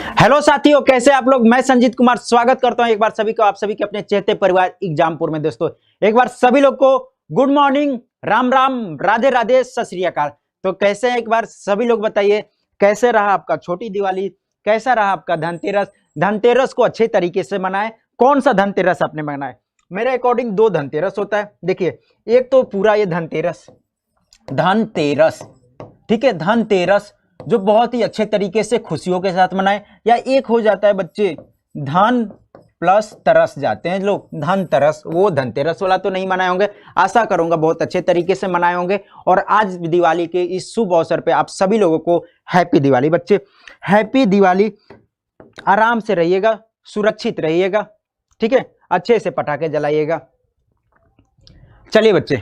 Hello साथियों, कैसे आप लोग। मैं संजीत कुमार स्वागत करता हूं एक बार सभी को, आप सभी के अपने चहेते परिवार एग्जामपुर में। दोस्तों एक बार सभी लोग को गुड मॉर्निंग, राम राम, राधे राधे, सत श्री अकाल। तो कैसे हैं एक बार सभी लोग बताइए, कैसे रहा आपका छोटी दिवाली, कैसा रहा आपका धनतेरस। धनतेरस को अच्छे तरीके से मनाए। कौन सा धनतेरस आपने मनाए? मेरे अकॉर्डिंग दो धनतेरस होता है। देखिए, एक तो पूरा ये धनतेरस, ठीक है, धनतेरस जो बहुत ही अच्छे तरीके से खुशियों के साथ मनाए, या एक हो जाता है बच्चे धन प्लस तरस जाते हैं लोग, धन तरस, वो धनतेरस वाला तो नहीं मनाए होंगे। आशा करूंगा बहुत अच्छे तरीके से मनाए होंगे। और आज दिवाली के इस शुभ अवसर पे आप सभी लोगों को हैप्पी दिवाली बच्चे, हैप्पी दिवाली। आराम से रहिएगा, सुरक्षित रहिएगा, ठीक है, अच्छे से पटाखे जलाइएगा। चलिए बच्चे,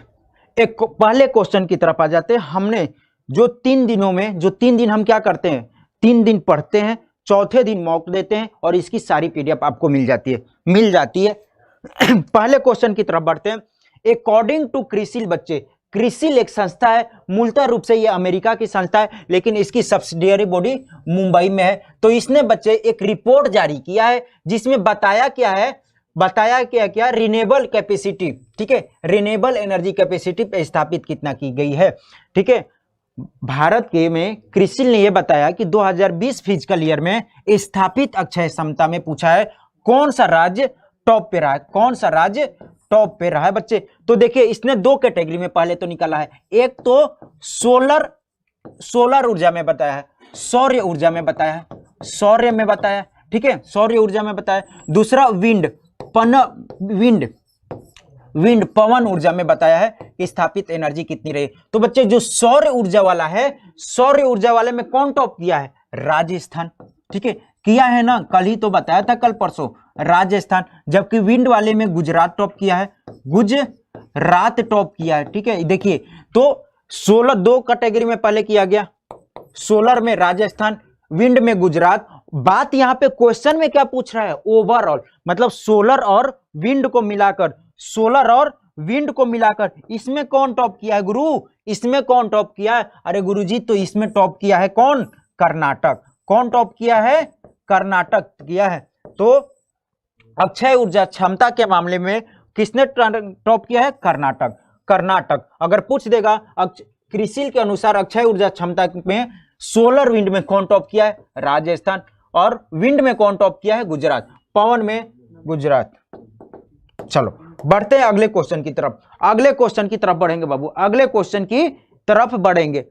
एक पहले क्वेश्चन की तरफ आ जाते हैं। हमने जो 3 दिनों में, जो 3 दिन हम क्या करते हैं, 3 दिन पढ़ते हैं, चौथे दिन मॉक देते हैं और इसकी सारी पीडीएफ आपको मिल जाती है। पहले क्वेश्चन की तरफ बढ़ते हैं। अकॉर्डिंग टू क्रिसिल बच्चे, क्रिसिल एक संस्था है, मूलतः रूप से ये अमेरिका की संस्था है, लेकिन इसकी सब्सिडियरी बॉडी मुंबई में है। तो इसने बच्चे एक रिपोर्ट जारी किया है जिसमें बताया क्या रिन्यूएबल कैपेसिटी, ठीक है, रिन्यूएबल एनर्जी कैपेसिटी पे स्थापित कितना की गई है, ठीक है। भारत के में क्रिसिल ने यह बताया कि 2020 फिजिकल ईयर में स्थापित अक्षय क्षमता में पूछा है कौन सा राज्य टॉप पे रहा है, बच्चे। तो देखिए, इसने 2 कैटेगरी में पहले तो निकाला है। एक तो सोलर ऊर्जा में बताया है, सौर्य ऊर्जा में बताया है, ठीक है, सौर्य ऊर्जा में बताया। दूसरा विंड पवन ऊर्जा में बताया है कि स्थापित एनर्जी कितनी रही। तो बच्चे जो सौर्य ऊर्जा वाला है, सौर्य ऊर्जा वाले में कौन टॉप किया है? राजस्थान, ठीक है, किया है ना, कल ही तो बताया था, कल परसों, राजस्थान। जबकि विंड वाले में गुजरात टॉप किया है, ठीक है। देखिए, तो 16 2 कैटेगरी में पहले किया गया, सोलर में राजस्थान, विंड में गुजरात। बात यहां पे क्वेश्चन में क्या पूछ रहा है? ओवरऑल, मतलब सोलर और विंड को मिलाकर इसमें कौन टॉप किया है गुरु? इसमें कौन टॉप किया है? अरे गुरुजी, तो इसमें टॉप किया है कौन? कर्नाटक। कौन टॉप किया है? कर्नाटक किया है। तो अक्षय ऊर्जा क्षमता के मामले में किसने टॉप किया है? कर्नाटक। अगर पूछ देगा क्रिसिल के अनुसार अक्षय ऊर्जा क्षमता में सोलर विंड में कौन टॉप किया है? राजस्थान। और विंड में कौन टॉप किया है? गुजरात। पवन में गुजरात। चलो बढ़ते हैं अगले क्वेश्चन की तरफ बढ़ेंगे बाबू, अगले क्वेश्चन की तरफ बढ़ेंगे।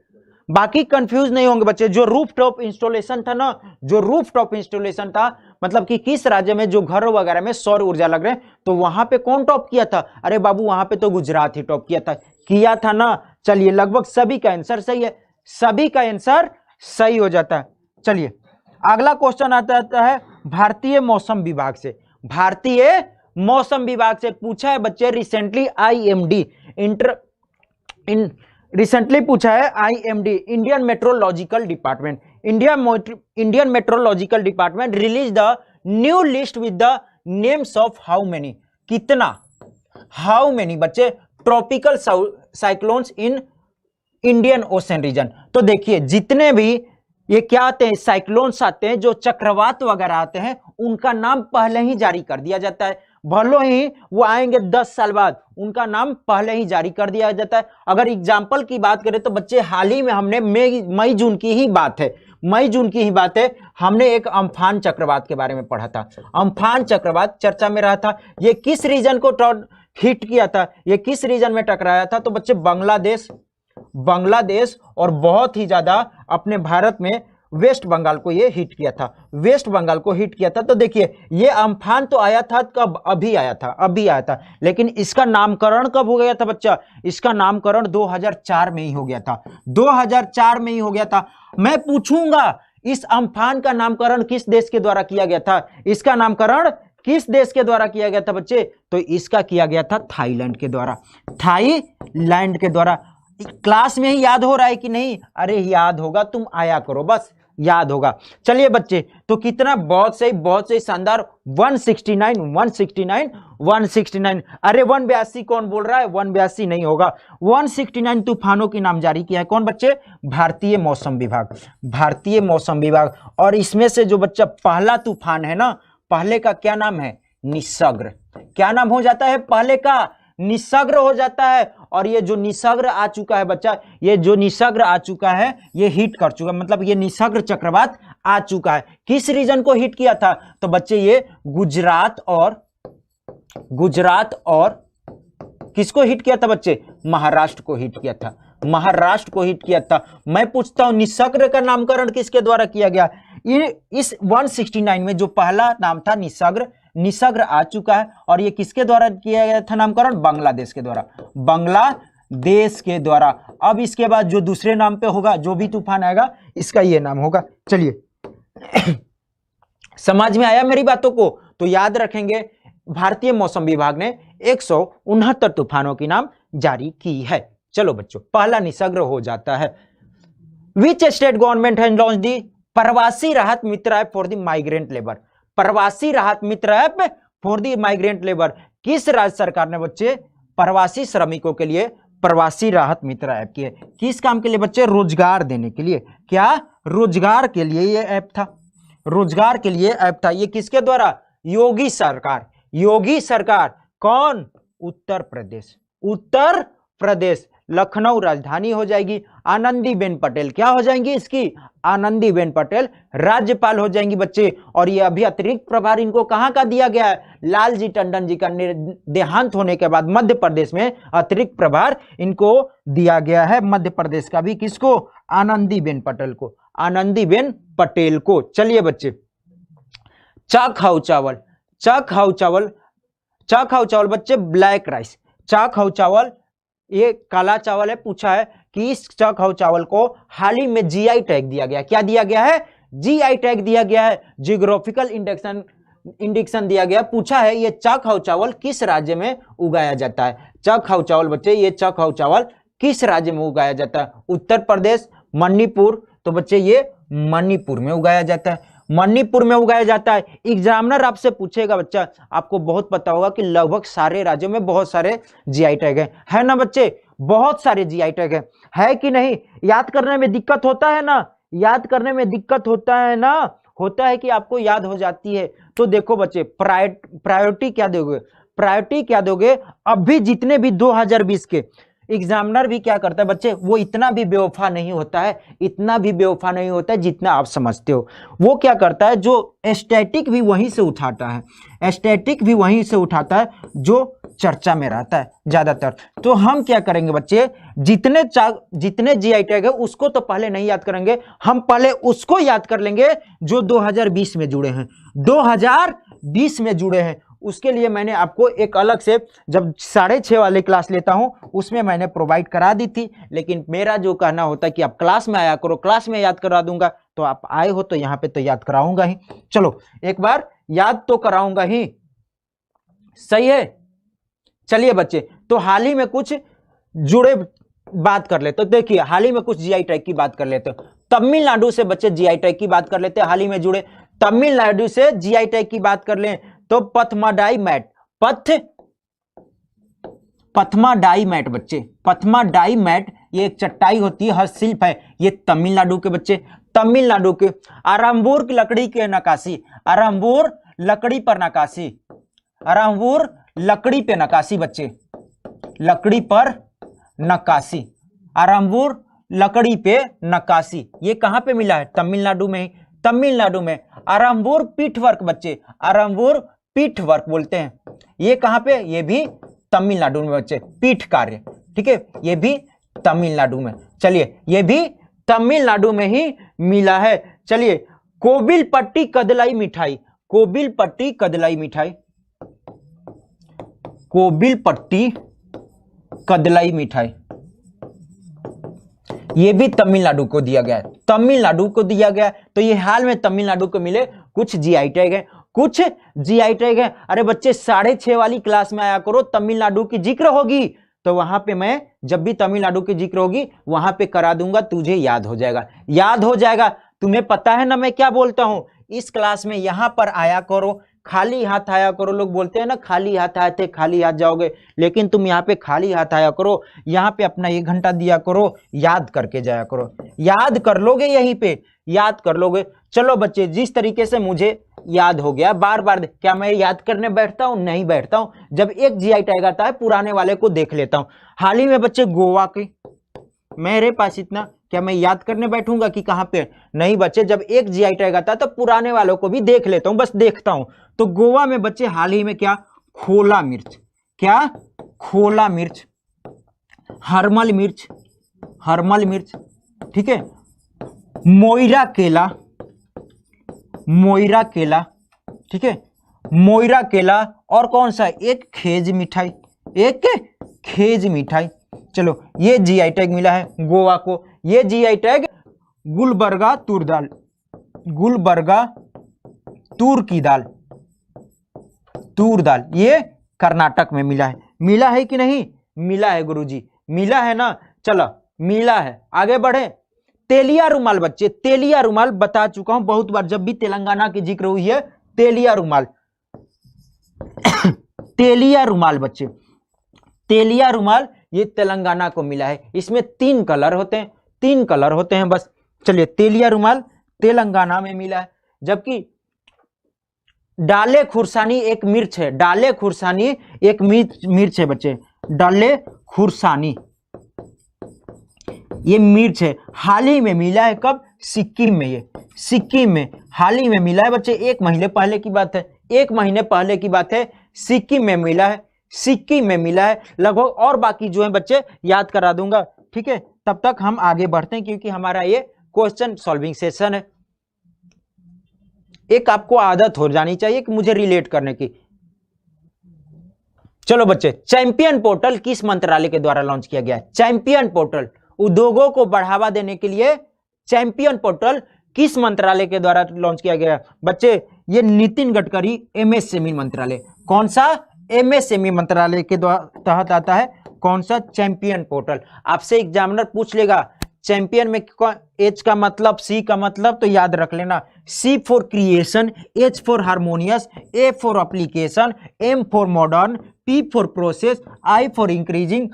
बाकी कंफ्यूज नहीं होंगे बच्चे। जो रूफटॉप इंस्टॉलेशन था, मतलब कि किस राज्य में जो घर वगैरह में सौर ऊर्जा लग रहे हैं, तो वहां पे कौन टॉप किया था? अरे बाबू, वहां पे तो गुजरात ही टॉप किया था ना। चलिए, लगभग सभी का आंसर सही है, सभी का आंसर सही हो जाता है। चलिए, अगला क्वेश्चन आता है भारतीय मौसम विभाग से पूछा है बच्चे। Recently Indian meteorological department release the new list with the names of how many बच्चे tropical cyclones in Indian ocean region. तो देखिए, जितने भी ये क्या आते हैं, साइक्लोन्स आते हैं, जो चक्रवात वगैरह आते हैं, उनका नाम पहले ही जारी कर दिया जाता है। भले ही वो आएंगे 10 साल बाद, उनका नाम पहले ही जारी कर दिया जाता है। अगर एग्जाम्पल की बात करें तो बच्चे, हाल ही में हमने मई जून की ही बात है, हमने एक अम्फान चक्रवात के बारे में पढ़ा था। अम्फान चक्रवात चर्चा में रहा था। ये किस रीजन को हिट किया था, ये किस रीजन में टकराया था? तो बच्चे बांग्लादेश और बहुत ही ज्यादा अपने भारत में वेस्ट बंगाल को ये हिट किया था। तो देखिए, ये अम्फान तो आया था कब? अभी आया था। लेकिन इसका नामकरण कब हो गया था बच्चा? इसका नामकरण 2004 में ही हो गया था। मैं पूछूंगा, इस अम्फान का नामकरण किस देश के द्वारा किया गया था? इसका नामकरण किस देश के द्वारा किया गया था बच्चे? तो इसका किया गया था थाईलैंड के द्वारा। क्लास में ही याद हो रहा है कि नहीं? अरे याद होगा, तुम आया करो, बस याद होगा। चलिए बच्चे, तो कितना, बहुत सही शानदार, 169। अरे 182 कौन बोल रहा है, 182 नहीं होगा, 169 तूफानों की नाम जारी किया है कौन बच्चे, भारतीय मौसम विभाग, भारतीय मौसम विभाग। और इसमें से जो बच्चा पहला तूफान है ना, पहले का क्या नाम है, निसर्ग। क्या नाम हो जाता है पहले का, निसर्ग हो जाता है। और ये जो निसर्ग आ चुका है बच्चा, ये जो निसर्ग आ चुका है, ये हिट कर चुका, मतलब ये निसर्ग चक्रवात आ चुका है। किस रीजन को हिट किया था, तो बच्चे ये गुजरात और किसको हिट किया था बच्चे, महाराष्ट्र को हिट किया था, महाराष्ट्र को हिट किया था। मैं पूछता हूं निसर्ग का नामकरण किसके द्वारा किया गया, इस 169 में जो पहला नाम था निसर्ग आ चुका है। और ये किसके द्वारा किया गया था नामकरण, बांग्लादेश के द्वारा, बांग्लादेश के द्वारा। अब इसके बाद जो दूसरे नाम पे होगा, जो भी तूफान आएगा इसका ये नाम होगा। चलिए समझ में आया मेरी बातों को, तो याद रखेंगे भारतीय मौसम विभाग ने 169 तूफानों की नाम जारी की है। चलो बच्चों, पहला निसर्ग हो जाता है। Which state government has launch the Pravasi Rahat Mitra app for the migrant labour, Pravasi Rahat Mitra app for the migrant labour. किस राज्य सरकार ने बच्चे प्रवासी श्रमिकों के लिए प्रवासी राहत मित्र ऐप की है, किस काम के लिए बच्चे, रोजगार देने के लिए। क्या, रोजगार के लिए ये ऐप था, रोजगार के लिए ऐप था। ये किसके द्वारा, योगी सरकार, योगी सरकार। कौन, उत्तर प्रदेश, उत्तर प्रदेश। लखनऊ राजधानी हो जाएगी, आनंदीबेन पटेल क्या हो जाएंगी इसकी, आनंदीबेन पटेल राज्यपाल हो जाएंगी बच्चे। और ये अभी अतिरिक्त प्रभार इनको कहां का दिया गया है, लालजी टंडन जी का देहांत होने के बाद मध्य प्रदेश में अतिरिक्त प्रभार इनको दिया गया है, मध्य प्रदेश का भी। किसको, आनंदीबेन पटेल को, आनंदीबेन पटेल को। चलिए बच्चे, चाखाऊ चावल, चाखाऊ चावल, चाखाऊ चावल बच्चे ब्लैक राइस, चाखाऊ चावल ये काला चावल है। पूछा है कि इस चाखाऊ चावल को हाल ही में जीआई टैग दिया गया, क्या दिया गया है, जीआई टैग दिया गया है, जियोग्राफिकल इंडिकेशन दिया गया। पूछा है ये चाखाऊ चावल किस राज्य में उगाया जाता है, चाखाऊ चावल बच्चे, ये चाखाऊ चावल किस राज्य में उगाया जाता है, उत्तर प्रदेश, मणिपुर। तो बच्चे ये मणिपुर में उगाया जाता है, मणिपुर में उगाया जाता है। एग्जामिनर आपसे पूछेगा बच्चा, आपको बहुत पता होगा कि लगभग सारे राज्यों में बहुत सारे जीआई टैग है ना बच्चे, बहुत सारे जीआई टैग है कि नहीं। याद करने में दिक्कत होता है ना, याद करने में दिक्कत होता है ना, होता है कि आपको याद हो जाती है। तो देखो बच्चे, प्रायोरिटी क्या दोगे, प्रायोरिटी क्या दोगे। अभी जितने भी 2020 के एग्जामिनर भी क्या करता है बच्चे, वो इतना भी बेवफा नहीं होता है, इतना भी बेवफा नहीं होता है जितना आप समझते हो। वो क्या करता है, जो स्टैटिक भी वहीं से उठाता है, स्टैटिक भी वहीं से उठाता है जो चर्चा में रहता है ज्यादातर। तो हम क्या करेंगे बच्चे, जितने जीआई टैग है उसको तो पहले नहीं याद करेंगे, हम पहले उसको याद कर लेंगे जो 2020 में जुड़े हैं, 2020 में जुड़े हैं। उसके लिए मैंने आपको एक अलग से, जब 6:30 वाले क्लास लेता हूं उसमें मैंने प्रोवाइड करा दी थी, लेकिन मेरा जो कहना होता है कि आप क्लास में आया करो, क्लास में याद करा दूंगा। तो आप आए हो तो यहाँ पे तो याद कराऊंगा ही, चलो एक बार याद तो कराऊंगा ही, सही है। चलिए बच्चे, तो हाल ही में कुछ जुड़े बात कर लेते, तो देखिए हाल ही में कुछ जीआई टैग की बात कर लेते हो। तमिलनाडु से बच्चे जीआई टैग की बात कर लेते हैं, हाल ही में जुड़े तमिलनाडु से जीआई टैग की बात कर लें तो पथमाडाई मैट, पथमाडाई मैट बच्चे, पथमाडाई मैट ये एक चटाई होती है, हस्तशिल्प है, ये तमिलनाडु के बच्चे, तमिलनाडु के। आरंबूर की लकड़ी के नक्काशी, आरंबूर लकड़ी पर नक्काशी, आरंबूर लकड़ी पे नक्काशी बच्चे, लकड़ी पर नक्काशी, आरंबूर लकड़ी पे नक्काशी, ये कहां पे मिला है, तमिलनाडु में, तमिलनाडु में। आरंबूर पीठ वर्क बच्चे, आरंबूर पीठ वर्क बोलते हैं, ये कहां पे, ये भी तमिलनाडु में बच्चे, पीठ कार्य, ठीक है, ये भी तमिलनाडु में। चलिए ये भी तमिलनाडु में ही मिला है। चलिए, कोबिलपट्टी कदलाई मिठाई, कोबिलपट्टी कदलाई मिठाई, कोबिलपट्टी कदलाई मिठाई, ये भी तमिलनाडु को दिया गया है, तमिलनाडु को दिया गया। तो ये हाल में तमिलनाडु को मिले कुछ जीआई टैग है, कुछ जीआई टैग है। अरे बच्चे 6:30 वाली क्लास में आया करो, तमिलनाडु की जिक्र होगी तो वहां पे मैं जब भी तमिलनाडु की जिक्र होगी वहां पे करा दूंगा, तुझे याद हो जाएगा, याद हो जाएगा। तुम्हें पता है ना मैं क्या बोलता हूं, इस क्लास में यहां पर आया करो, खाली हाथ आया करो। लोग बोलते हैं ना खाली हाथ आए थे खाली हाथ जाओगे, लेकिन तुम यहाँ पे खाली हाथ आया करो, यहाँ पे अपना 1 घंटा दिया करो, याद करके जाया करो। याद कर लोगे, यहीं पे याद कर लोगे। चलो बच्चे, जिस तरीके से मुझे याद हो गया, बार बार क्या मैं याद करने बैठता हूं? नहीं बैठता हूं। जब एक जीआई टैग आता है पुराने वाले को देख लेता हूं। हाल ही में बच्चे गोवा के, मेरे पास इतना, क्या मैं याद करने बैठूंगा कि कहां पे? नहीं बच्चे, जब एक जीआई टैग आता है तो पुराने वालों को भी देख लेता हूं, बस देखता हूं। तो गोवा में बच्चे हाल ही में क्या, खोला मिर्च, क्या खोला मिर्च, हरमल मिर्च, हरमल मिर्च, ठीक है, मोइरा केला, मोइरा केला, ठीक है, मोइरा केला, और कौन सा, एक खेज मिठाई, एक खेज मिठाई। चलो ये जीआई टैग मिला है गोवा को। ये जीआई टैग गुलबर्गा तूर दाल, गुलबर्गा तूर की दाल, तूर दाल, ये कर्नाटक में मिला है। मिला है कि नहीं? मिला है गुरुजी, मिला है ना। चलो मिला है, आगे बढ़े। तेलिया रुमाल बच्चे, तेलिया रुमाल बता चुका हूं बहुत बार, जब भी तेलंगाना की जिक्र हुई है, तेलिया रुमाल तेलिया रुमाल बच्चे, तेलिया रुमाल ये तेलंगाना को मिला है। इसमें 3 कलर होते हैं, 3 कलर होते हैं बस। चलिए, तेलिया रुमाल तेलंगाना में मिला है। जबकि डाले खुरसानी एक मिर्च है, डाले खुरसानी एक मिर्च है बच्चे, डाले खुरसानी ये मिर्च है, हाल ही में मिला है। कब? सिक्किम में। ये सिक्किम में हाल ही में मिला है बच्चे, 1 महीने पहले की बात है, 1 महीने पहले की बात है, सिक्किम में मिला है, सिक्किम में मिला है लगभग। और बाकी जो है बच्चे याद करा दूंगा, ठीक है। तब तक हम आगे बढ़ते हैं, क्योंकि हमारा ये क्वेश्चन सॉल्विंग सेशन है। एक आपको आदत हो जानी चाहिए कि मुझे रिलेट करने की। चलो बच्चे, चैंपियन पोर्टल किस मंत्रालय के द्वारा लॉन्च किया गया है? चैंपियन पोर्टल उद्योगों को बढ़ावा देने के लिए चैंपियन पोर्टल किस मंत्रालय के द्वारा लॉन्च किया गया है? बच्चे ये नितिन गडकरी एमएसएमई मंत्रालय। कौन सा? एमएसएमई मंत्रालय के तहत आता है। कौन सा? Champion portal. आपसे एग्जामिनर पूछ लेगा चैंपियन में एच का मतलब, सी का मतलब, तो याद रख लेना, C for creation, H for harmonious, A for application, M for modern, P for process, I for increasing,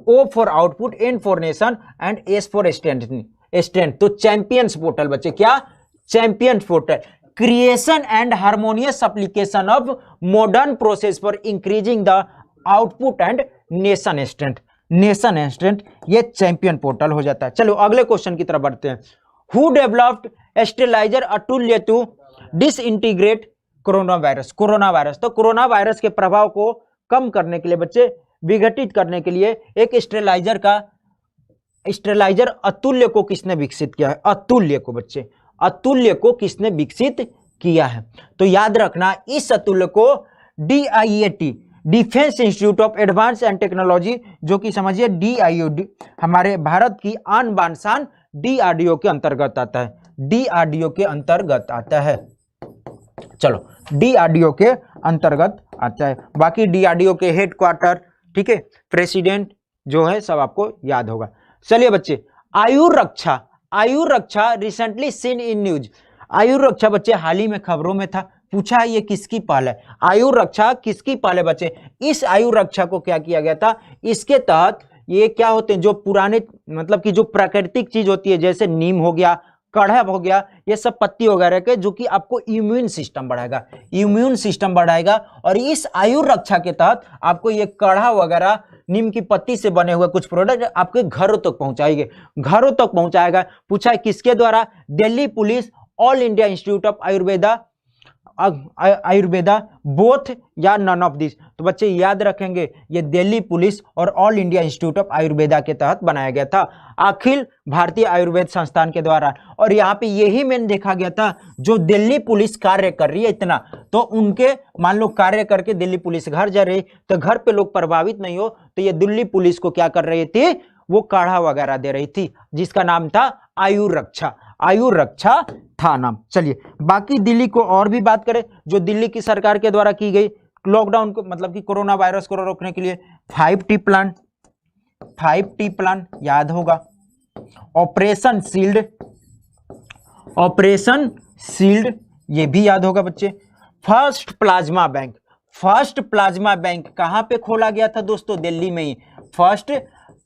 O for output, N for nation and S for strength. तो चैंपियंस पोर्टल बच्चे, क्या? Champions portal, creation and harmonious application of modern process for increasing the output and nation strength, nation strength, ये champion portal हो जाता है। चलो अगले question की तरफ बढ़ते हैं। Who developed stelizer Atulya to disintegrate corona virus? Corona virus, तो कोरोना वायरस के प्रभाव को कम करने के लिए बच्चे, विघटित करने के लिए एक स्टेलाइजर अतुल्य को किसने विकसित किया है? अतुल्य को बच्चे, अतुल्य को किसने विकसित किया है? तो याद रखना, इस अतुल्य को DIAT, defence institute of advance and technology, जो कि समझिए DIOD, हमारे भारत की आन बान शान, DRDO के अंतर्गत आता है, DRDO के अंतर्गत आता है। चलो DRDO के अंतर्गत आता है। बाकी DRDO के हेडक्वार्टर, ठीक है, प्रेसिडेंट जो है सब आपको याद होगा। चलिए बच्चे, आयुर रक्षा, आयुर रक्षा रिसेंटली सीन इन न्यूज। आयुर रक्षा बच्चे हाल ही में खबरों में था, पूछा है ये किसकी पहल है? आयुर रक्षा किसकी पहल है बच्चे? इस आयुर रक्षा को क्या किया गया था? इसके तहत ये क्या होते हैं, जो पुराने मतलब कि जो प्राकृतिक चीज होती है, जैसे नीम हो गया, कड़हब हो गया, ये सब पत्ती वगैरह के, जो कि आपको इम्यून सिस्टम बढ़ाएगा, इम्यून सिस्टम बढ़ाएगा। और इस आयुर रक्षा के तहत आपको ये काढ़ा वगैरह, नीम की पत्ती से बने हुए कुछ प्रोडक्ट आपके घरों तक पहुंचाएंगे, घरों तक पहुंचाएगा। पूछा है किसके द्वारा? Delhi police, all India institute of Ayurveda, both या नन ऑफ दिस। तो बच्चे याद रखेंगे, ये दिल्ली पुलिस और all India institute of Ayurveda के तहत बनाया गया था, अखिल भारतीय आयुर्वेद संस्थान के द्वारा। और यहाँ पे यही मैंने देखा गया था, जो दिल्ली पुलिस कार्य कर रही है इतना, तो उनके मान लो कार्य करके दिल्ली पुलिस घर जा रही, तो घर पे लोग प्रभावित नहीं हो, तो ये दिल्ली पुलिस को क्या कर रही थी? वो काढ़ा वगैरह दे रही थी, जिसका नाम था आयुर रक्षा, आयुर रक्षा था नाम। चलिए बाकी दिल्ली को और भी बात करें, जो दिल्ली की सरकार के द्वारा की गई लॉकडाउन को, मतलब कि कोरोना वायरस को रोकने के लिए 5T प्लान, 5T प्लान याद होगा, ऑपरेशन शील्ड, ऑपरेशन शील्ड, ये भी याद होगा बच्चे। First plasma bank, first plasma bank कहां पे खोला गया था दोस्तों? दिल्ली में ही। फर्स्ट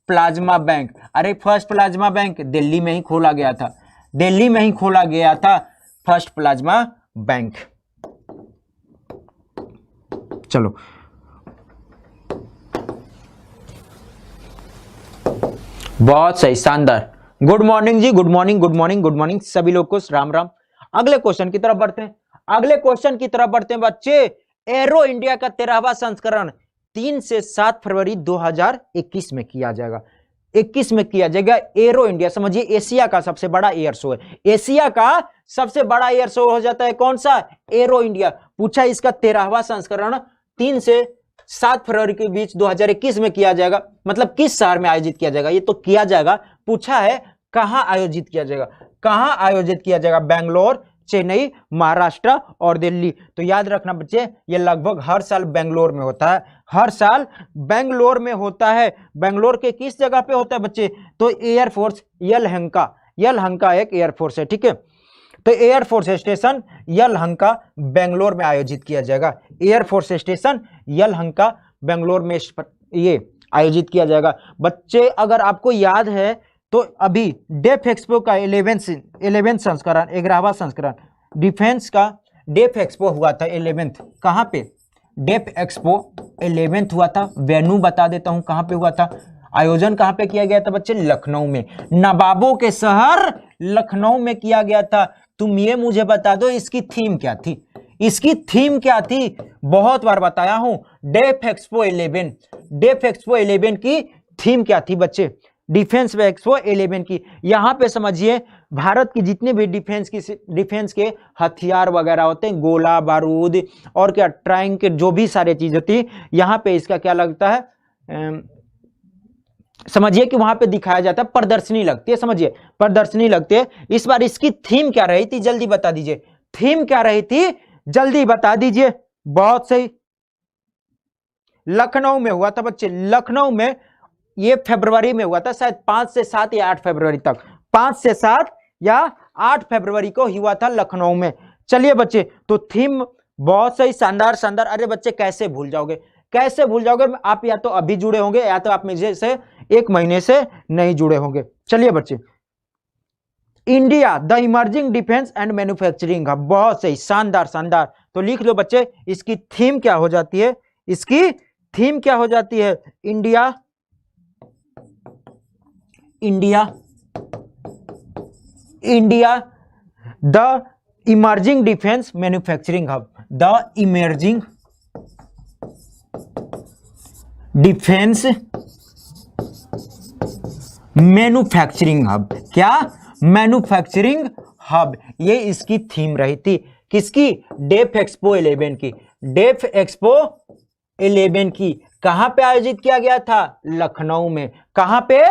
प्लाज्मा बैंक, अरे फर्स्ट प्लाज्मा बैंक दिल्ली में ही खोला गया था, दिल्ली में ही खोला गया था फर्स्ट प्लाज्मा बैंक। चलो बहुत सही, शानदार। Good morning ji, good morning, good morning, good morning सभी लोग को, राम राम। अगले क्वेश्चन की तरफ बढ़ते हैं, अगले क्वेश्चन की तरफ बढ़ते हैं बच्चे। एरो इंडिया का 13वां संस्करण 3 से 7 फरवरी 2021 में किया जाएगा, 21 में किया जाएगा। एरो इंडिया समझिए एशिया का सबसे बड़ा एयर शो है, एशिया का सबसे बड़ा एयर शो हो जाता है कौन सा? Arrow India. पूछा इसका 13वां संस्करण 3 से 7 फरवरी के बीच 2021 में किया जाएगा, मतलब किस शहर में आयोजित किया जाएगा? ये तो किया जाएगा, पूछा है कहां आयोजित किया जाएगा, कहां आयोजित किया जाएगा? बेंगलोर, चेन्नई, महाराष्ट्र और दिल्ली। तो याद रखना बच्चे, ये लगभग हर साल बेंगलोर में होता है, हर साल बेंगलोर में होता है। बेंगलोर के किस जगह पे होता है बच्चे? तो एयरफोर्स यलहंका, यलहंका एक एयरफोर्स है, ठीक है। तो एयरफोर्स स्टेशन यलहंका बेंगलोर में आयोजित किया जाएगा, एयरफोर्स स्टेशन यलहंका बेंगलोर में ये आयोजित किया जाएगा। बच्चे अगर आपको याद है तो अभी डेफ एक्सपो का 11th संस्करण, 11वां संस्करण डिफेंस का डेफ एक्सपो हुआ था 11th, कहां पे? डेफ एक्सपो 11th हुआ था। वेन्यू बता देता हूं कहां पे हुआ था, आयोजन कहां पे किया गया था बच्चे? लखनऊ में, नवाबों के शहर लखनऊ में किया गया था। तुम ये मुझे बता दो इसकी थीम क्या थी, इसकी थीम क्या थी? बहुत बार बताया हूं, डेफ एक्सपो 11, डेफ एक्सपो 11 की थीम क्या थी बच्चे? डिफेंस एक्सपो 11 की। यहां पे समझिए भारत की जितने भी डिफेंस के हथियार वगैरह होते हैं, गोला बारूद और क्या ट्रैंक के जो भी सारे चीज होती है, यहां पे इसका क्या लगता है, समझिए कि वहां पे दिखाया जाता है, प्रदर्शनी लगती है, समझिए प्रदर्शनी लगती है। इस बार इसकी थीम क्या रही थी, जल्दी बता दीजिए, थीम क्या रही थी, जल्दी बता दीजिए। बहुत सही, लखनऊ में हुआ था बच्चे, लखनऊ में। ये फरवरी में हुआ था, शायद 5 से 7 या 8 फरवरी तक, 5 से 7 या 8 फरवरी को हुआ था लखनऊ में। चलिए बच्चे, तो थीम बहुत सही, शानदार शानदार। अरे बच्चे कैसे भूल जाओगे, कैसे भूल जाओगे? आप या तो अभी जुड़े होंगे या तो आप मुझे से 1 महीने से नहीं जुड़े होंगे। चलिए बच्चे, India the emerging defence and manufacturing hub, बहुत सही, शानदार शानदार। तो लिख लो बच्चे, इसकी थीम क्या हो जाती है, इसकी थीम क्या हो जाती है? India, India, India the emerging defence manufacturing hub, the emerging defence manufacturing hub. क्या? मैन्युफैक्चरिंग हब, ये इसकी थीम रही थी। किसकी? डेफ एक्सपो 11 की, डेफ एक्सपो 11 की। कहां पे आयोजित किया गया था? लखनऊ में। कहां पे?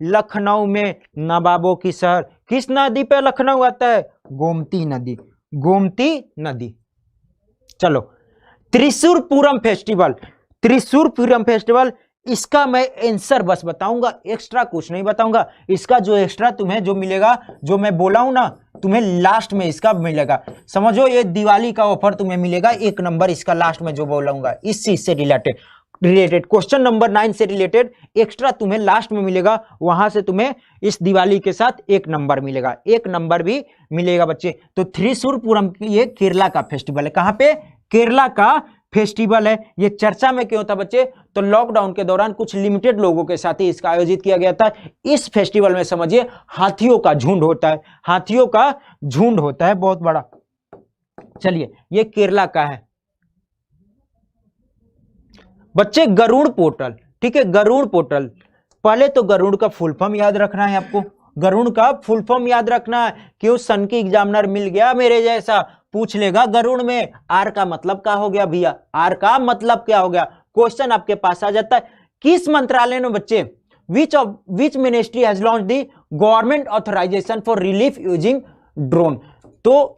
लखनऊ में, नवाबों की शहर। किस नदी पे लखनऊ आता है? गोमती नदी, गोमती नदी। चलो, त्रिशूरपुरम फेस्टिवल, त्रिशूरपुरम फेस्टिवल, इसका मैं आंसर बस बताऊंगा, एक्स्ट्रा कुछ नहीं बताऊंगा। इसका जो एक्स्ट्रा तुम्हें जो मिलेगा, जो मैं बोला हूं ना, तुम्हें लास्ट में इसका मिलेगा। समझो ये दिवाली का ऑफर तुम्हें मिलेगा 1 नंबर, इसका लास्ट में जो बोलूंगा इस चीज से रिलेटेड क्वेश्चन नंबर 9 से रिलेटेड एक्स्ट्रा तुम्हें लास्ट में मिलेगा। वहां से तुम्हें इस दिवाली के साथ 1 नंबर मिलेगा, 1 नंबर भी मिलेगा बच्चे। तो त्रिशूरपुरम ये केरला का फेस्टिवल है। कहां पे? केरला का फेस्टिवल है। ये चर्चा में क्यों था बच्चे? तो लॉकडाउन के दौरान कुछ लिमिटेड लोगों के साथ ही इसका आयोजित किया गया था। इस फेस्टिवल में समझिए हाथियों का झुंड होता है, हाथियों का झुंड होता है बहुत बड़ा। चलिए, ये केरला का है बच्चे। गरुड़ पोर्टल, ठीक है, गरुड़ पोर्टल। पहले तो गरुड़ का फुल फॉर्म याद रखना है आपको, गरुड़ का फुल फॉर्म याद रखना है। क्यों? सन की एग्जामिनर मिल गया मेरे जैसा, पूछ लेगा गरुड़ में आर का मतलब क्या हो गया भैया, आर का मतलब क्या हो गया, क्वेश्चन आपके पास आ जाता है। किस मंत्रालय ने बच्चे, which ministry has launch the government authorisation for relief using drone? तो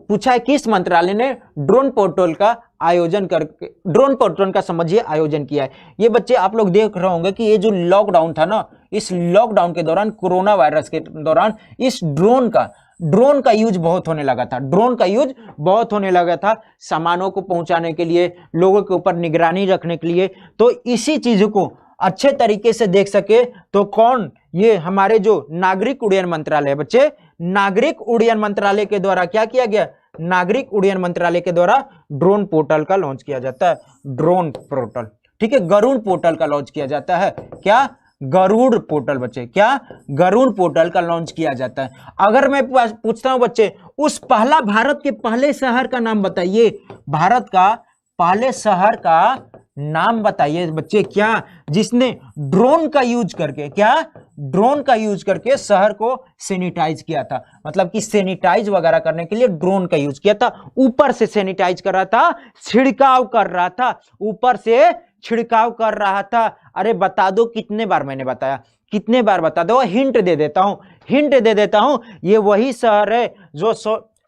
पूछा है किस मंत्रालय ने ड्रोन पोर्टल का आयोजन करके, ड्रोन पोर्टल का समझिए आयोजन किया है। ये बच्चे आप लोग देख रहे होंगे कि ये जो लॉकडाउन था ना, इस लॉकडाउन के दौरान, कोरोना वायरस के दौरान, इस ड्रोन का ड्रोन का यूज बहुत होने लगा था, ड्रोन का यूज बहुत होने लगा था सामानों को पहुंचाने के लिए, लोगों के ऊपर निगरानी रखने के लिए। तो इसी चीज को अच्छे तरीके से देख सके तो कौन, ये हमारे जो नागरिक उड्डयन मंत्रालय है बच्चे, नागरिक उड्डयन मंत्रालय के द्वारा क्या किया गया, नागरिक उड्डयन मंत्रालय के द्वारा ड्रोन पोर्टल का लॉन्च किया जाता है, ड्रोन पोर्टल, ठीक है, गरुड़ पोर्टल का लॉन्च किया जाता है। क्या, गरुड़ पोर्टल बच्चे, क्या, गरुड़ पोर्टल का लॉन्च किया जाता है। अगर मैं पूछता हूं बच्चे, उस पहला, भारत के पहले शहर का नाम बताइए, भारत का पहले शहर का नाम बताइए बच्चे, क्या, जिसने ड्रोन का यूज करके, क्या, ड्रोन का यूज करके शहर को सैनिटाइज किया था, मतलब कि सैनिटाइज वगैरह करने के लिए ड्रोन का यूज किया था, ऊपर से सैनिटाइज कर रहा था, छिड़काव कर रहा था, ऊपर से छिड़काव कर रहा था। अरे बता दो कितने बार मैंने बताया, कितने बार बता दो, हिंट दे देता हूं, हिंट दे देता हूं, ये वही शहर है जो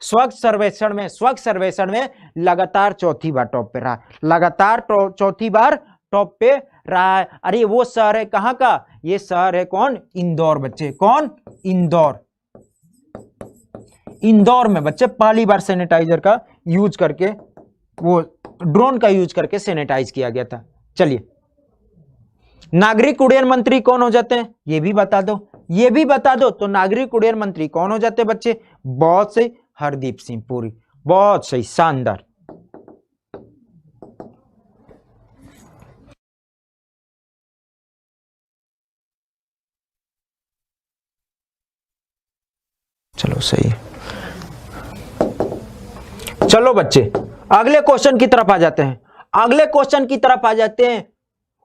स्वच्छ सर्वेक्षण में लगातार चौथी बार टॉप पे रहा, लगातार चौथी बार टॉप पे रहा है। अरे वो शहर है कहां का, ये शहर है कौन, इंदौर बच्चे, कौन, इंदौर। इंदौर में बच्चे पहली बार सैनिटाइजर का यूज करके, वो ड्रोन का यूज करके सैनिटाइज किया गया था। चलिए, नागरिक उड्डयन मंत्री कौन हो जाते हैं, ये भी बता दो, ये भी बता दो। तो नागरिक उड्डयन मंत्री कौन हो जाते हैं बच्चे, बहुत सही, हरदीप सिंह पुरी, बहुत सही, शानदार। चलो सही। चलो बच्चे अगले क्वेश्चन की तरफ आ जाते हैं, अगले क्वेश्चन की तरफ आ जाते हैं।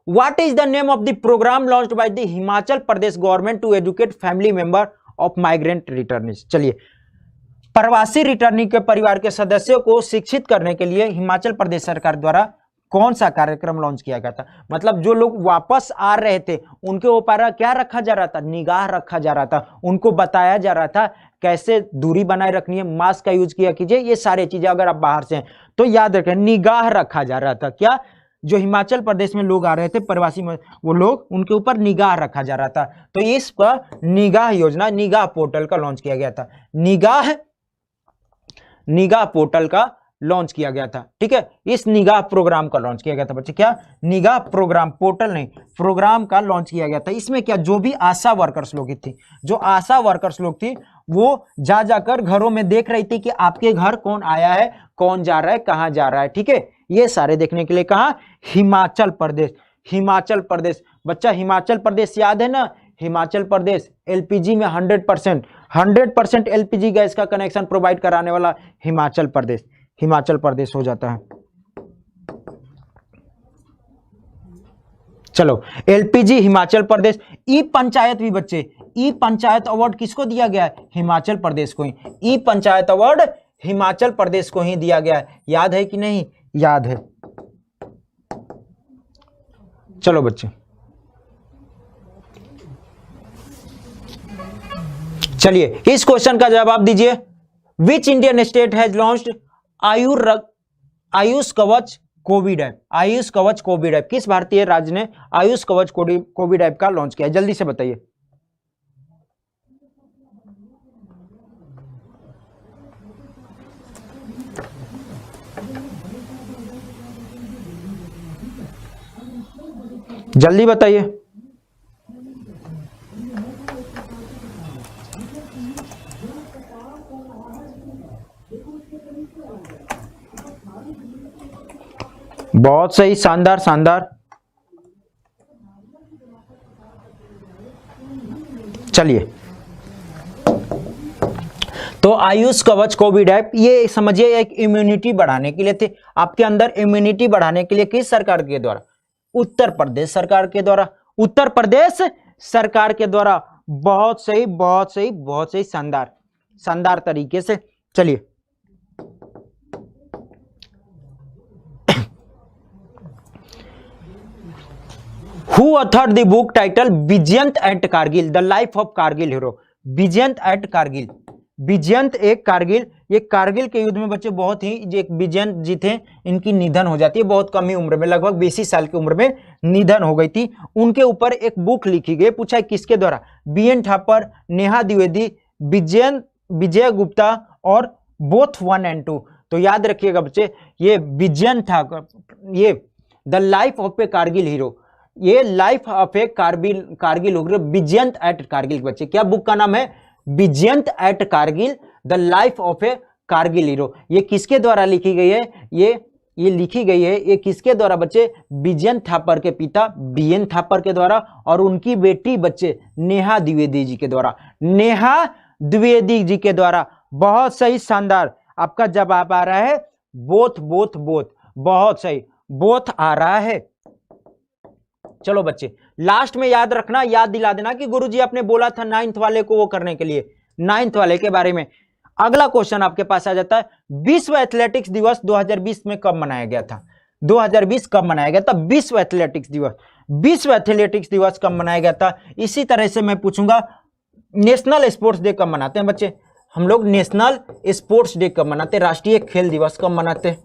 What is the name of the programme launched by the Himachal Pradesh government to educate family member of migrant returnees. चलिए, प्रवासी रिटर्नी के परिवार के सदस्यों को शिक्षित करने के लिए हिमाचल प्रदेश सरकार द्वारा कौन सा कार्यक्रम लॉन्च किया गया था, मतलब जो लोग वापस आ रहे थे उनके ऊपर क्या रखा जा रहा था, निगाह रखा जा रहा था, उनको बताया जा रहा था कैसे दूरी बनाए रखनी है, मास्क का यूज किया कीजिए, ये सारी चीजें अगर आप बाहर से हैं तो याद रखें, निगाह रखा जा रहा था। क्या, जो हिमाचल प्रदेश में लोग आ रहे थे प्रवासी में, वो लोग, उनके ऊपर निगाह रखा जा रहा था। तो इस पर निगाह योजना, निगाह पोर्टल का लॉन्च किया गया था, निगाह पोर्टल का लॉन्च किया गया था, ठीक है, इस निगाह प्रोग्राम का लॉन्च किया गया था बच्चे। क्या, निगाह प्रोग्राम, पोर्टल नहीं, प्रोग्राम का लॉन्च किया गया था। इसमें क्या, जो भी आशा वर्कर्स लोग थी, जो आशा वर्कर्स लोग थी, वो जा जाकर घरों में देख रही थी कि आपके घर कौन आया है, कौन जा रहा है, कहां जा रहा है, ठीक है, ये सारे देखने के लिए कहा, हिमाचल प्रदेश, हिमाचल प्रदेश बच्चा, हिमाचल प्रदेश याद है ना, हिमाचल प्रदेश एलपीजी में 100% एलपीजी गैस का कनेक्शन प्रोवाइड कराने वाला हिमाचल प्रदेश, हिमाचल प्रदेश हो जाता है। चलो, एलपीजी हिमाचल प्रदेश। ई पंचायत भी बच्चे, ई पंचायत अवार्ड किसको दिया गया है, हिमाचल प्रदेश को ही, ई पंचायत अवार्ड हिमाचल प्रदेश को ही दिया गया है, याद है कि नहीं, याद है। चलो बच्चे, चलिए इस क्वेश्चन का जवाब दीजिए। Which Indian state has launched Ayush कवच कोविड ऐप, आयुष कवच कोविड ऐप, किस भारतीय राज्य ने आयुष कवच कोविड ऐप का लॉन्च किया, जल्दी से बताइए। जल्दी बताइए। बहुत सही, शानदार शानदार। चलिए, तो आयुष कवच कोविड ऐप, ये समझिए एक इम्यूनिटी बढ़ाने के लिए थे, आपके अंदर इम्यूनिटी बढ़ाने के लिए किस सरकार के द्वारा, उत्तर प्रदेश सरकार के द्वारा, उत्तर प्रदेश सरकार के द्वारा। बहुत सही, बहुत सही, बहुत सही, शानदार शानदार तरीके से। चलिए, who authored the book title Vijyant at Kargil, the life of Kargil hero, Vijyant at Kargil, Vijyant at Kargil, ये कारगिल के युद्ध में बच्चे बहुत ही, जो एक विजयंत जी थे, इनकी निधन हो जाती है बहुत कम ही उम्र में, लगभग 20 साल की उम्र में निधन हो गई थी। उनके ऊपर एक बुक लिखी गई, पूछा है किसके द्वारा, बीएन ठापर, नेहा द्विवेदी, विजय गुप्ता और बोथ 1 and 2। तो याद रखिएगा बच्चे, ये विजयन था, ये the life of a Kargil hero, ये life of a Kargil hero, Vijyant at Kargil. बच्चे क्या बुक का नाम है? Vijyant at Kargil, the life of a Kargil hero. ये किसके द्वारा लिखी गई है? ये लिखी गई है, ये किसके द्वारा बच्चे? विजयन थापर के पिता बीएन थापर के द्वारा और उनकी बेटी बच्चे नेहा द्विवेदी जी के द्वारा, नेहा द्विवेदी जी के द्वारा। बहुत सही, शानदार, आपका जवाब आ रहा है बोथ बोथ बोथ, बहुत सही, बोथ आ रहा है। चलो बच्चे, लास्ट में याद रखना, याद दिला देना कि गुरुजी आपने बोला था 9th वाले को वो करने के लिए, 9th वाले के बारे में। अगला क्वेश्चन आपके पास आ जाता है, विश्व एथलेटिक्स दिवस 2020 में कब मनाया गया था? 2020 कब मनाया गया था? विश्व एथलेटिक्स दिवस, विश्व एथलेटिक्स दिवस कब मनाया गया था? इसी तरह से मैं पूछूंगा, नेशनल स्पोर्ट्स डे कब मनाते हैं बच्चे? हम लोग नेशनल स्पोर्ट्स डे कब मनाते हैं? राष्ट्रीय खेल दिवस कब मनाते हैं?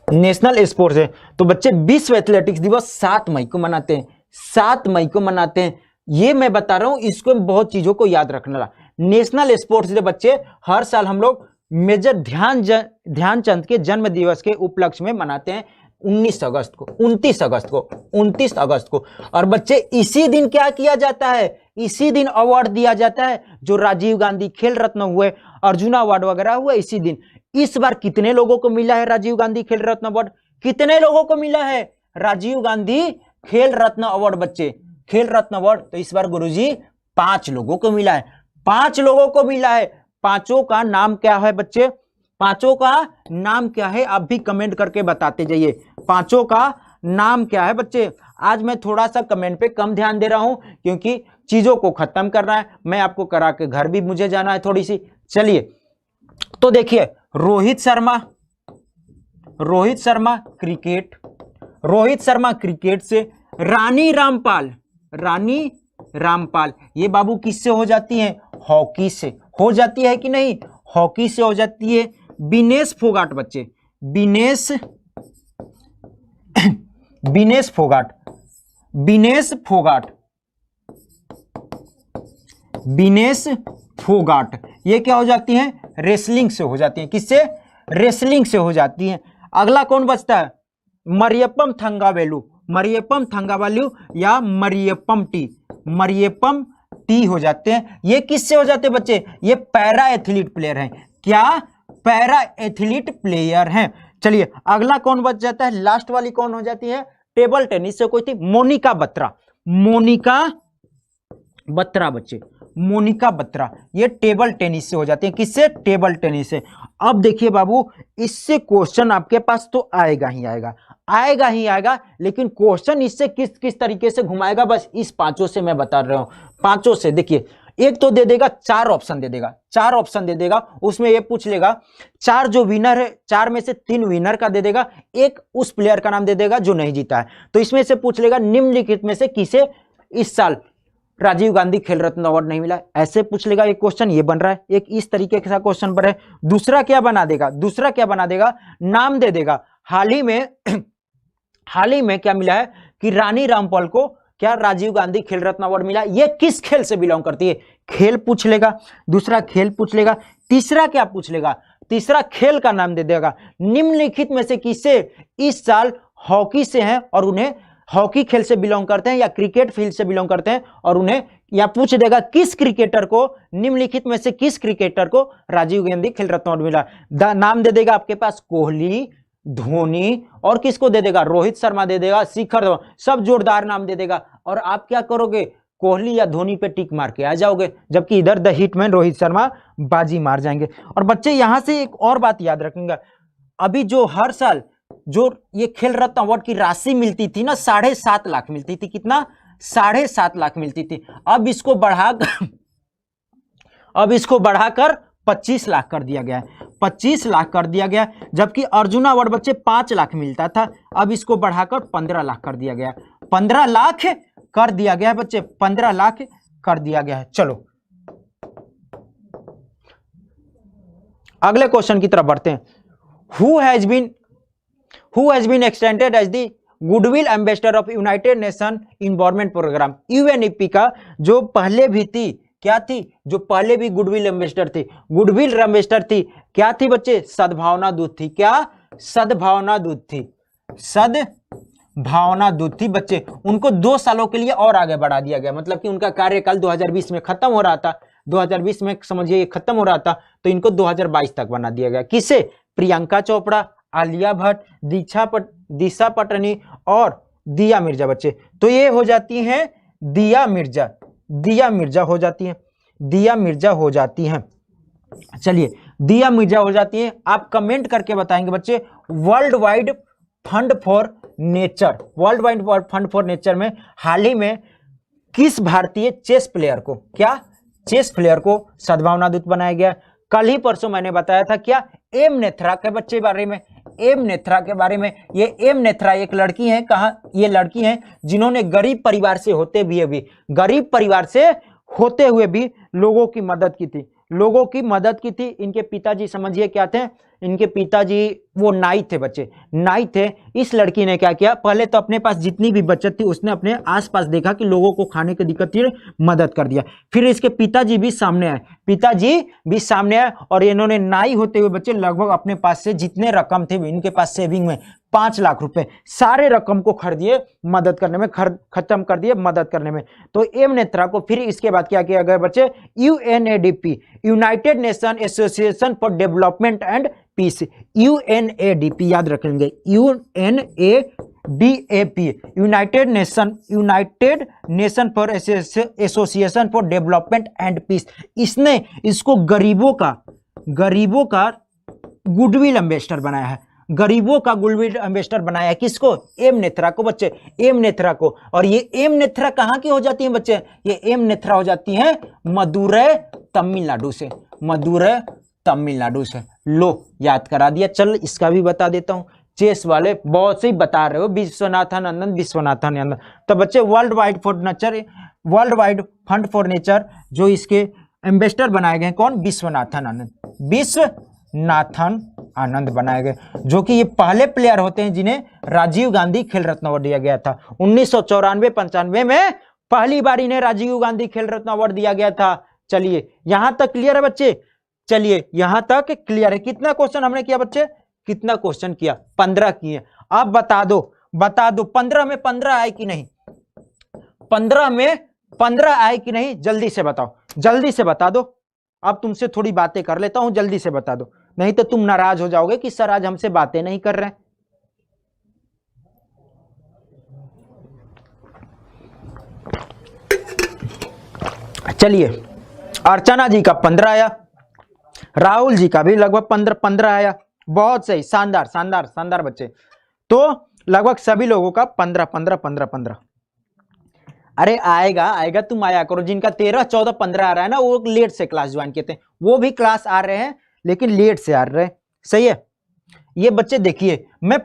नेशनल स्पोर्ट्स डे, तो बच्चे विश्व एथलेटिक्स दिवस 7 मई को मनाते हैं, 7 मई को मनाते हैं। ये मैं बता रहा हूं, इसको बहुत चीजों को याद रखना। नेशनल स्पोर्ट्स डे बच्चे हर साल हम लोग मेजर ध्यानचंद के जन्म दिवस के उपलक्ष्य में मनाते हैं 29 अगस्त को, 29 अगस्त को। और बच्चे इसी दिन क्या किया जाता है? इसी दिन अवार्ड दिया जाता है, जो राजीव गांधी खेल रत्न हुए, अर्जुन अवार्ड वगैरह हुए इसी दिन। इस बार कितने लोगों को मिला है राजीव गांधी खेल रत्न अवार्ड? कितने लोगों को मिला है राजीव गांधी खेल रत्न अवार्ड बच्चे? खेल रत्न अवार्ड तो इस बार गुरुजी 5 लोगों को मिला है, 5 लोगों को मिला है। पांचों का नाम क्या है बच्चे? पांचों का नाम क्या है? आप भी कमेंट करके बताते जाइए, पांचों का नाम क्या है बच्चे? आज मैं थोड़ा सा कमेंट पे कम ध्यान दे रहा हूं, क्योंकि चीजों को खत्म करना है, मैं आपको करा के घर भी मुझे जाना है थोड़ी सी। चलिए, तो देखिए, रोहित शर्मा क्रिकेट, रोहित शर्मा क्रिकेट से। रानी रामपाल ये बाबू किससे हो जाती हैं? हॉकी से हो जाती है कि नहीं? हॉकी से हो जाती है। विनेश फोगाट बच्चे, विनेश फोगाट ये क्या हो जाती हैं? रेसलिंग से हो जाती हैं। किससे? रेसलिंग से हो जाती हैं। अगला कौन बचता है? मरियप्पम थंगावालू या मरियप्पम टी हो जाते हैं। ये किससे हो जाते हैं बच्चे? ये पैरा एथलीट प्लेयर हैं। क्या? पैरा एथलीट प्लेयर हैं। चलिए, अगला कौन बच जाता है? लास्ट वाली कौन हो जाती है? टेबल टेनिस से कोई थी, मोनिका बत्रा ये टेबल टेनिस से हो जाती है। किससे? टेबल टेनिस से। अब देखिए बाबू, इससे क्वेश्चन आपके पास तो आएगा ही आएगा, लेकिन क्वेश्चन इससे किस तरीके से घुमाएगा, बस इस 5 से मैं बता रहा हूं। 5 से देखिए, एक तो दे देगा 4 ऑप्शन दे देगा, उसमें ये पूछ लेगा 4 जो विनर है, 4 में से 3 विनर का दे देगा, एक उस प्लेयर का नाम दे देगा जो नहीं जीता है। तो इसमें से पूछ लेगा निम्नलिखित में से किसे इस साल राजीव गांधी खेल रत्न अवार्ड नहीं मिला, ऐसे पूछ लेगा। एक क्वेश्चन ये बन रहा है, एक इस तरीके का क्वेश्चन बन रहा है। दूसरा क्या बना देगा? नाम दे देगा। हाल ही में क्या मिला है कि रानी रामपाल को क्या राजीव गांधी खेल रत्न अवार्ड मिला, ये किस खेल से बिलोंग करती है? खेल पूछ लेगा। दूसरा खेल पूछ लेगा। तीसरा क्या पूछ लेगा? तीसरा खेल का नाम दे देगा। निम्नलिखित में से किससे इस साल हॉकी से हैं और उन्हें हॉकी खेल से बिलोंग करते हैं या क्रिकेट फील्ड से बिलोंग करते हैं, और उन्हें या पूछ देगा किस क्रिकेटर को, निम्नलिखित में से किस क्रिकेटर को राजीव गांधी खेल रत्न अवार्ड मिला। नाम दे देगा आपके पास कोहली, धोनी, और किसको दे देगा? रोहित शर्मा दे देगा, शिखर धवन, सब जोरदार नाम दे देगा। और आप क्या करोगे? कोहली या धोनी पे टिक मार के आ जाओगे, जबकि इधर द हिटमैन रोहित शर्मा बाजी मार जाएंगे। और बच्चे यहां से एक और बात याद रखेंगे, अभी जो हर साल जो ये खेल रत्न अवार्ड की राशि मिलती थी ना, 7.5 लाख मिलती थी। कितना? 7.5 लाख मिलती थी। अब इसको बढ़ाकर 25 लाख कर दिया गया है, 25 लाख कर दिया गया। जबकि अर्जुन अवार्ड बच्चे 5 लाख मिलता था, अब इसको बढ़ाकर 15 लाख कर दिया गया, 15 लाख कर दिया गया बच्चे, 15 लाख कर दिया गया है। चलो अगले क्वेश्चन की तरफ बढ़ते हैं। Who has been extended as the goodwill ambassador of United Nation environment programme, UNEP का जो पहले भी थी क्या थी, जो पहले भी गुडविल एम्बेसडर थी, गुडविल एम्बेसडर थी, क्या थी बच्चे, सद्भावना दूत थी। क्या, सद्भावना दूत थी, सद्भावना दूत थी बच्चे। उनको 2 सालों के लिए और आगे बढ़ा दिया गया, मतलब कि उनका कार्यकाल 2020 में खत्म हो रहा था, 2020 में समझिए खत्म हो रहा था, तो इनको 2022 तक बना दिया गया। किसे, प्रियंका चोपड़ा, आलिया भट्ट, दिशा पटनी और दिया मिर्जा बच्चे। तो ये हो जाती हैं दिया मिर्जा हो जाती हैं, दिया मिर्जा हो जाती हैं। चलिए, दिया मिर्जा हो जाती हैं। आप कमेंट करके बताएंगे बच्चे, world wide fund for nature, world wide fund for nature में हाल ही में किस भारतीय चेस प्लेयर को, क्या, चेस प्लेयर को सद्भावना दूत बनाया गया। कल ही परसों मैंने बताया था क्या, एम नेथ्रा के बच्चे बारे में, एम नेथ्रा के बारे में। ये एम नेथ्रा एक लड़की है, कहा, ये लड़की है जिन्होंने गरीब परिवार से होते हुए भी लोगों की मदद की थी, लोगों की मदद की थी। इनके पिताजी समझिए क्या थे, इनके पिताजी वो नाई थे बच्चे, नाई थे। इस लड़की ने क्या किया, पहले तो अपने पास जितनी भी बचत थी उसने अपने आसपास देखा कि लोगों को खाने की दिक्कत थी, मदद कर दिया। फिर इसके पिताजी भी सामने आए, और इन्होंने नाई होते हुए बच्चे लगभग अपने पास से जितने रकम थे इनके पास सेविंग में 5 लाख रुपए, सारे रकम को खत्म कर दिए मदद करने में। तो एम नेत्रा को फिर इसके बाद क्या किया गया बच्चे, UNADP, United Nation association for development and peace, UNADP याद रखेंगे, UNADP, United Nation for association for development and peace. इसने इसको गरीबों का गुडविल एम्बेसडर बनाया है, गरीबों का गुडविल एम्बेसडर बनाया है। किसको, एम नेत्रा को बच्चे, एम नेत्रा को। और ये एम नेत्रा कहां की हो जाती है बच्चे, ये एम नेत्रा हो जाती है मदुरै तमिलनाडु से, मदुरै तमिलनाडु से। लो, याद करा दिया। चल इसका भी बता देता हूं, चेस वाले बहुत से ही बता रहे हो, विश्वनाथन आनंद। तो बच्चे world wide fund for nature जो इसके एम्बेसडर बनाए गए कौन, विश्वनाथन आनंद बनाए गए, जो कि ये पहले प्लेयर होते हैं जिन्हें राजीव गांधी खेल रत्न अवार्ड दिया गया था। 1994-95 में पहली बार इन्हें राजीव गांधी खेल रत्न अवार्ड दिया गया था। चलिए यहां तक क्लियर है बच्चे, चलिए यहां तक क्लियर है। कितना क्वेश्चन हमने किया बच्चे, कितना क्वेश्चन किया, 15 किए। अब बता दो 15 में 15 आए कि नहीं, 15 में 15 आए कि नहीं, जल्दी से बताओ, जल्दी से बता दो। अब तुमसे थोड़ी बातें कर लेता हूं, जल्दी से बता दो, नहीं तो तुम नाराज हो जाओगे कि सर आज हमसे बातें नहीं कर रहे। चलिए, अर्चना जी का 15 आया, राहुल जी का भी लगभग 15 आया। बहुत सही, शानदार बच्चे। तो लगभग सभी लोगों का 15। अरे आएगा, तुम आया करो। जिनका 13, 14, 15 आ रहा है ना, वो लेट से क्लास ज्वाइन किए थे, वो भी क्लास आ रहे हैं लेकिन लेट से आ रहे हैं। सही है। ये बच्चे देखिए, मैं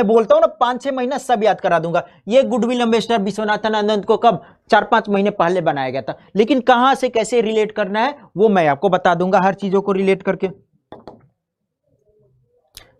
बोलता हूं ना 5-6 महीना सब याद करा दूंगा। ये गुडविल एम्बेसडर विश्वनाथन आनंद को कब, 4-5 महीने पहले बनाया गया था, लेकिन कहां से कैसे रिलेट करना है वो मैं आपको बता दूंगा, हर चीजों को रिलेट करके।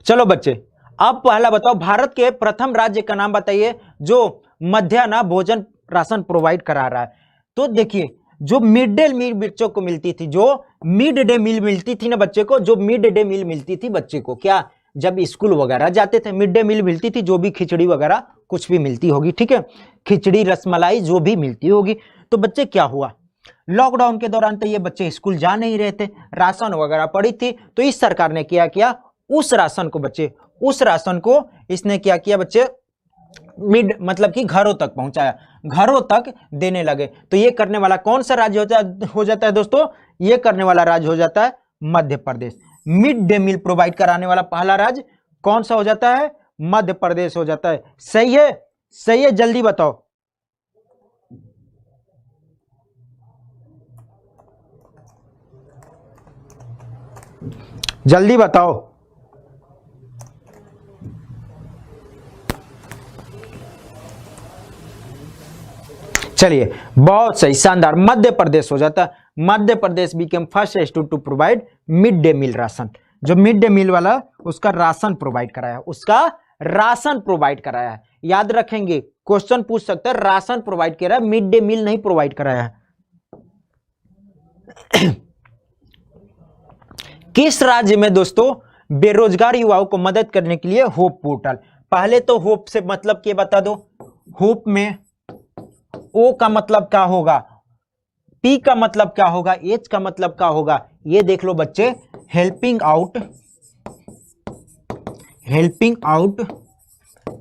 चलो बच्चे, अब पहला बताओ, भारत के प्रथम राज्य का नाम बताइए जो मध्याह्न भोजन राशन प्रोवाइड करा रहा है। तो देखिए, जो मिड डे मील बच्चों को मिलती थी, जो मिड डे मील मिलती थी ना बच्चे को, जो मिड डे मील मिलती थी बच्चे को, क्या, जब स्कूल वगैरह जाते थे मिड डे मील मिलती थी, जो भी खिचड़ी वगैरह कुछ भी मिलती होगी, ठीक है, खिचड़ी रसमलाई जो भी मिलती होगी। तो बच्चे क्या हुआ, लॉकडाउन के दौरान तो ये बच्चे स्कूल जा नहीं रहे थे, राशन वगैरह पड़ी थी, तो इस सरकार ने क्या किया, उस राशन को इसने क्या किया बच्चे, मतलब कि घरों तक पहुंचाया, घरों तक देने लगे। तो ये करने वाला कौन सा राज्य हो जाता है दोस्तों, ये करने वाला राज्य हो जाता है मध्य प्रदेश। मिड डे मील प्रोवाइड कराने वाला पहला राज्य कौन सा हो जाता है, मध्य प्रदेश हो जाता है। सही है, जल्दी बताओ। जल्दी बताओ। चलिए, बहुत सही, शानदार, मध्य प्रदेश हो जाता है। Madhya Pradesh became first state to provide mid day meal ration. जो मिड डे मील वाला उसका राशन प्रोवाइड कराया है, याद रखेंगे, क्वेश्चन पूछ सकते हैं, राशन प्रोवाइड कराया, मिड डे मील नहीं प्रोवाइड कराया है। किस राज्य में दोस्तों बेरोजगार युवाओं को मदद करने के लिए होप पोर्टल? पहले तो होप से मतलब क्या बता दो। होप में ओ का मतलब क्या होगा, पी का मतलब क्या होगा, एच का मतलब क्या होगा, ये देख लो बच्चे। Helping out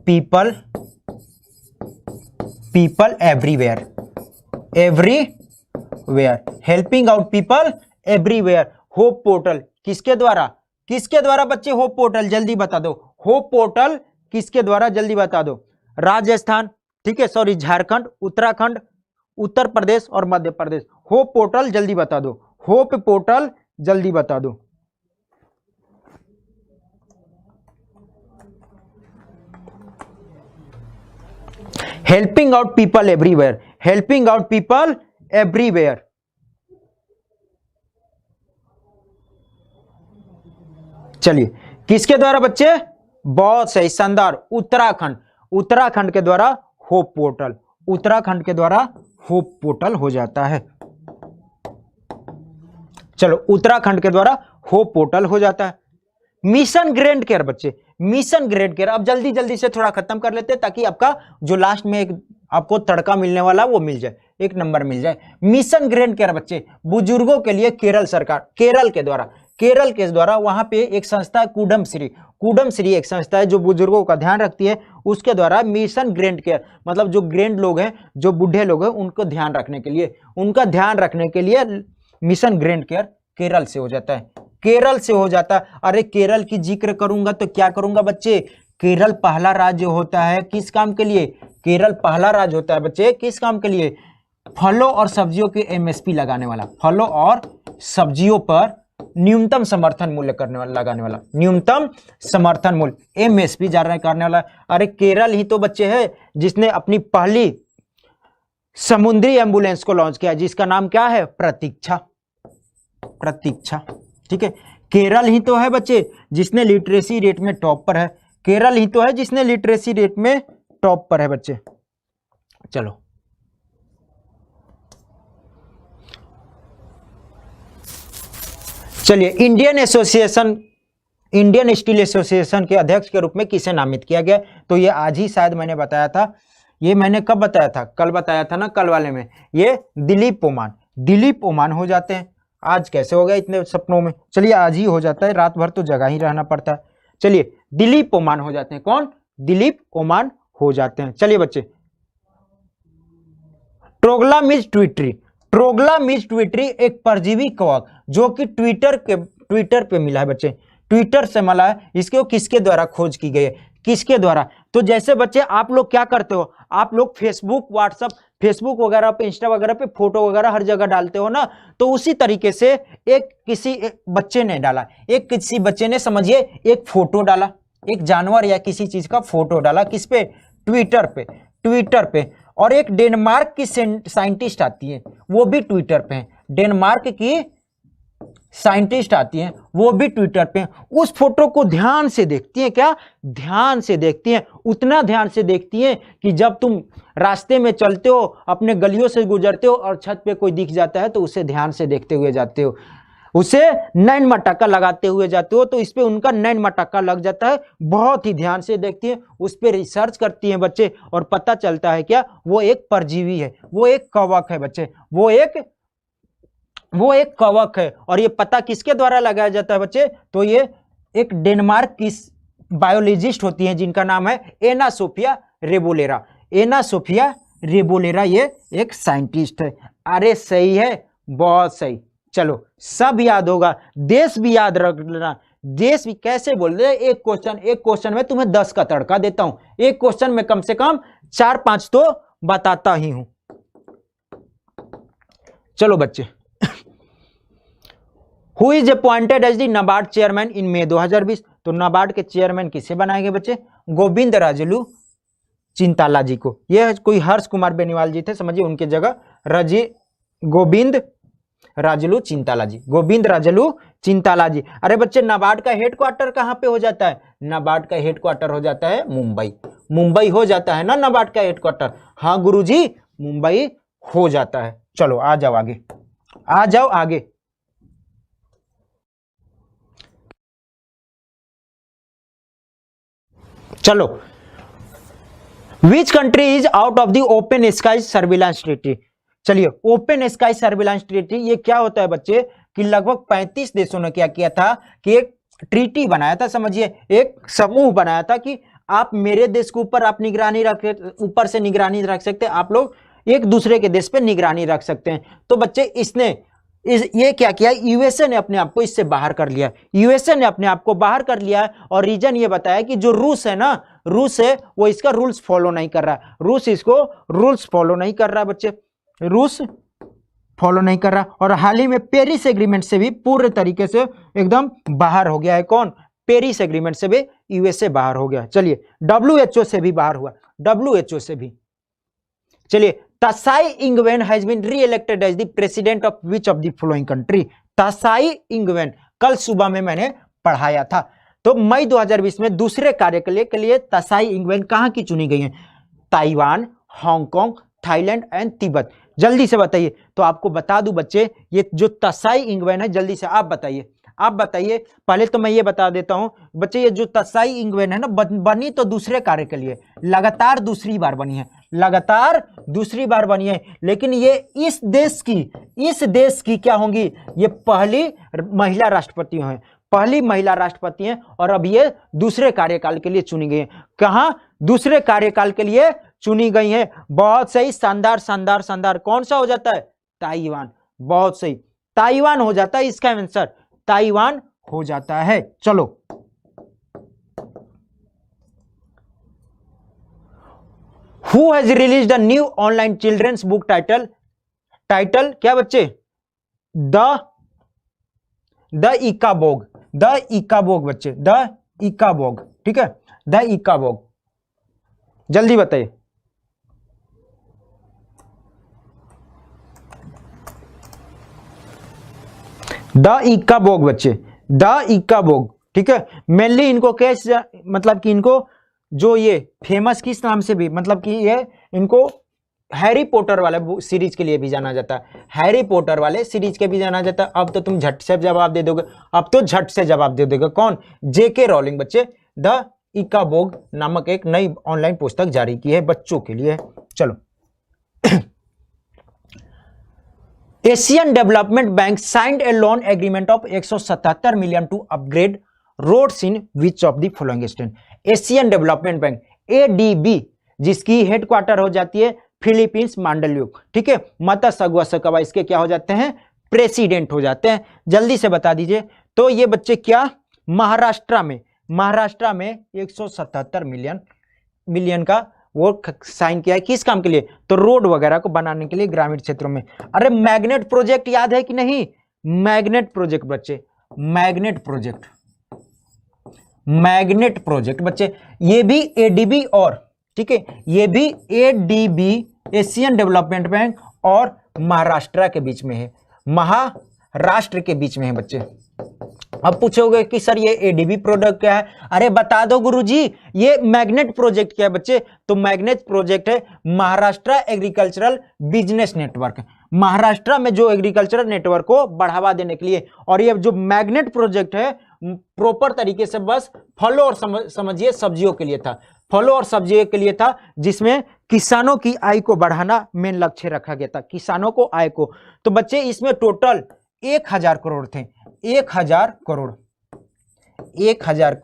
people everywhere helping out people everywhere. Hope portal किसके द्वारा बच्चे? होप पोर्टल जल्दी बता दो। होप पोर्टल किसके द्वारा, जल्दी बता दो। राजस्थान, ठीक है, सॉरी, झारखंड, उत्तराखंड, उत्तर प्रदेश और मध्य प्रदेश। होप पोर्टल जल्दी बता दो। होप पोर्टल जल्दी बता दो। Helping out people everywhere, helping out people everywhere. चलिए, किसके द्वारा बच्चे? बहुत सही, शानदार, उत्तराखंड के द्वारा होप पोर्टल, उत्तराखंड के द्वारा होप पोर्टल हो जाता है। चलो, उत्तराखंड के द्वारा होप पोर्टल हो जाता है। मिशन ग्रैंड केयर बच्चे, मिशन ग्रैंड केयर। अब जल्दी जल्दी से थोड़ा खत्म कर लेते हैं ताकि आपका जो लास्ट में एक आपको तड़का मिलने वाला वो मिल जाए, एक नंबर मिल जाए। मिशन ग्रैंड केयर बच्चे बुजुर्गों के लिए केरल सरकार, केरल के द्वारा वहां पे एक संस्था है कुडम श्री एक संस्था है जो बुजुर्गों का ध्यान रखती है, उसके द्वारा मिशन ग्रैंड केयर, मतलब जो ग्रैंड लोग हैं, जो बूढ़े लोग हैं, उनका ध्यान रखने के लिए मिशन ग्रैंड केयर केरल से हो जाता है, केरल से हो जाता है। अरे केरल की जिक्र करूंगा तो क्या करूंगा बच्चे? केरल पहला राज्य होता है किस काम के लिए? केरल पहला राज्य होता है बच्चे किस काम के लिए? फलों और सब्जियों के एमएसपी लगाने वाला, फलों और सब्जियों पर न्यूनतम समर्थन मूल्य लगाने वाला, न्यूनतम समर्थन मूल्य एमएसपी जारी करने वाला। अरे केरल ही तो बच्चे है जिसने अपनी पहली समुद्री एम्बुलेंस को लॉन्च किया, जिसका नाम क्या है? प्रतीक्षा, ठीक है। केरल ही तो है बच्चे जिसने लिटरेसी रेट में टॉप पर है, केरल ही तो है जिसने लिटरेसी रेट में टॉप पर है बच्चे। चलो, चलिए, इंडियन स्टील एसोसिएशन के अध्यक्ष के रूप में किसे नामित किया गया? तो ये आज ही शायद मैंने बताया था, ये मैंने कब बताया था? कल बताया था ना, कल वाले में। ये दिलीप ओमान हो जाते हैं। आज कैसे हो गया इतने सपनों में? चलिए, आज ही हो जाता है, रात भर तो जगह ही रहना पड़ता है। चलिए, दिलीप ओमान हो जाते हैं। कौन? दिलीप ओमान हो जाते हैं। चलिए बच्चे, ट्रोग्लामिज ट्विटरी एक परजीवी कवक जो कि ट्विटर पे मिला है बच्चे, ट्विटर से मिला है। इसके किसके द्वारा खोज की गई है? किसके द्वारा? तो जैसे बच्चे आप लोग क्या करते हो, आप लोग फेसबुक, व्हाट्सएप, फेसबुक वगैरह पे, इंस्टा वगैरह पे फोटो वगैरह हर जगह डालते हो ना, तो उसी तरीके से किसी बच्चे ने डाला, किसी बच्चे ने समझिए एक फोटो डाला, एक जानवर या किसी चीज का फोटो डाला, किस पे? ट्विटर पे। और एक डेनमार्क की साइंटिस्ट आती है, वो भी ट्विटर पे है, डेनमार्क की साइंटिस्ट आती हैं, वो भी ट्विटर पे। उस फोटो को ध्यान से देखती हैं, क्या ध्यान से देखती हैं? उतना ध्यान से देखती हैं कि जब तुम रास्ते में चलते हो, अपने गलियों से गुजरते हो और छत पे कोई दिख जाता है तो उसे ध्यान से देखते हुए जाते हो, उसे नैन मटक्का लगाते हुए जाते हो, तो इस पे उनका नैन मटक्का लग जाता है। बहुत ही ध्यान से देखती हैं, उस पे रिसर्च करती हैं बच्चे, और पता चलता है क्या? वो एक परजीवी है, वो एक कवक है बच्चे, वो एक कवक है। और ये पता किसके द्वारा लगाया जाता है बच्चे? तो ये एक डेनमार्क की बायोलॉजिस्ट होती हैं जिनका नाम है एना सोफिया रेबोलेरा, ये एक साइंटिस्ट है। अरे सही है, बहुत सही। चलो, सब याद होगा, देश भी याद रख लेना। देश भी कैसे बोल रहे? एक क्वेश्चन में तुम्हें 10 का तड़का देता हूं, एक क्वेश्चन में कम से कम 4-5 तो बताता ही हूं। चलो बच्चे, who is appointed as the NABARD chairman in May 2020? तो नाबार्ड के चेयरमैन किसे बनाए गए बच्चे? गोविंद राजलू चिंताला जी को। यह कोई हर्ष कुमार बेनीवाल जी थे, समझिए, उनके जगह गोविंद राजलू चिंताला जी। अरे बच्चे, नाबार्ड का हेडक्वार्टर कहां पे हो जाता है? नाबार्ड का हेडक्वार्टर हो जाता है मुंबई हो जाता है ना नाबार्ड का हेडक्वार्टर। हाँ गुरुजी, मुंबई हो जाता है। चलो आ जाओ आगे, आ जाओ आगे। चलो, which country is out of the open sky surveillance treaty. चलिए, ओपन स्काई सर्विलांस ट्रीटी ये क्या होता है बच्चे कि लगभग 35 देशों ने क्या किया था कि एक ट्रीटी बनाया था, समझिए एक समूह बनाया था कि आप मेरे देश के ऊपर आप निगरानी रख, ऊपर से निगरानी रख सकते हैं, आप लोग एक दूसरे के देश पे निगरानी रख सकते हैं। तो बच्चे इसने ये क्या किया, यूएसए ने अपने आप को इससे बाहर कर लिया, यूएसए ने अपने आप को बाहर कर लिया और रीजन ये बताया कि जो रूस है ना, रूस है वो इसका रूल्स फॉलो नहीं कर रहा, रूस इसको रूल्स फॉलो नहीं कर रहा बच्चे, रूस फॉलो नहीं कर रहा। और हाल ही में पेरिस एग्रीमेंट से भी पूर्ण तरीके से एकदम बाहर हो गया है। कौन? पेरिस एग्रीमेंट से भी यूएसए बाहर हो गया। चलिए, डब्ल्यूएचओ से भी बाहर हुआ, डब्ल्यूएचओ से भी। चलिए, Tsai Ingwen has been reelected as the president of which of the following country. Tsai Ingwen कल सुबह में मैंने पढ़ाया था। तो मई 2020 में दूसरे कार्यकाल के लिए तासाई इंगवेन कहां की चुनी गई है? Taiwan, Hong Kong, Thailand and Tibet. जल्दी से बताइए। तो आपको बता दूं बच्चे, ये जो तासाई इंगवेन है, जल्दी से आप बताइए, आप बताइए। पहले तो मैं ये बता देता हूं बच्चे, ये जो तासाई इंगवेन है ना, बनी तो दूसरे कार्य के लिए, लगातार दूसरी बार बनी है, लगातार दूसरी बार बनी है। लेकिन ये इस देश की क्या होंगी? ये पहली महिला राष्ट्रपति हैं, पहली महिला राष्ट्रपति हैं। और अब ये दूसरे कार्यकाल के लिए चुनी गई है। कहां? दूसरे कार्यकाल के लिए चुनी गई है। बहुत सही, शानदार शानदार शानदार। कौन सा हो जाता है? ताइवान। बहुत सही, ताइवान हो जाता है इसका आंसर, ताइवान हो जाता है। चलो, who has released a new online children's book title क्या बच्चे? द इकाबोग, द इकाबोग बच्चे, द इकाबोग। ठीक है, द इकाबोग। जल्दी बताइए। द इकाबोग बच्चे, द इकाबोग। ठीक है, मेनली इनको कैसे, मतलब कि इनको जो ये फेमस किस नाम से भी, मतलब कि ये इनको हैरी पॉटर वाले सीरीज के लिए भी जाना जाता है, हैरी पॉटर वाले सीरीज के भी जाना जाता है। अब तो तुम झट से जवाब दे दोगे, अब तो झट से जवाब दे दोगे। कौन? जेके रॉलिंग बच्चे। द इकाबोग नामक एक नई ऑनलाइन पुस्तक जारी की है बच्चों के लिए। चलो, Asian Development Bank signed a loan agreement of 177 million to upgrade roads in which of the following state. Asian Development Bank ADB, जिसकी हेडक्वार्टर हो जाती है फिलीपींस मांडल्युक। ठीक है, माता सगुआ सकवा इसके क्या हो जाते हैं? प्रेसिडेंट हो जाते हैं। जल्दी से बता दीजिए। तो ये बच्चे क्या महाराष्ट्र में 177 मिलियन का वो साइन किया है। किस काम के लिए? तो रोड वगैरह को बनाने के लिए ग्रामीण क्षेत्रों में। अरे मैग्नेट प्रोजेक्ट याद है कि नहीं? मैग्नेट प्रोजेक्ट बच्चे, मैग्नेट प्रोजेक्ट बच्चे, ये भी एडीबी और, ठीक है, ये भी एडीबी एशियन डेवलपमेंट बैंक और महाराष्ट्र के बीच में है, महाराष्ट्र के बीच में है बच्चे। अब पूछोगे कि सर ये एडीबी प्रोडक्ट क्या है? अरे बता दो गुरुजी, ये मैग्नेट प्रोजेक्ट क्या है बच्चे? तो मैग्नेट प्रोजेक्ट है Maharashtra agricultural business network, Maharashtra में जो एग्रीकल्चरल नेटवर्क को बढ़ावा देने के लिए। और ये जो मैग्नेट प्रोजेक्ट है प्रॉपर तरीके से बस फलों और समझिए सब्जियों के लिए था, फलों और सब्जियों के लिए था, जिसमें किसानों की आय को बढ़ाना मेन लक्ष्य रखा गया था, किसानों को आय को। तो बच्चे इसमें टोटल 1000 करोड़ थे, 1000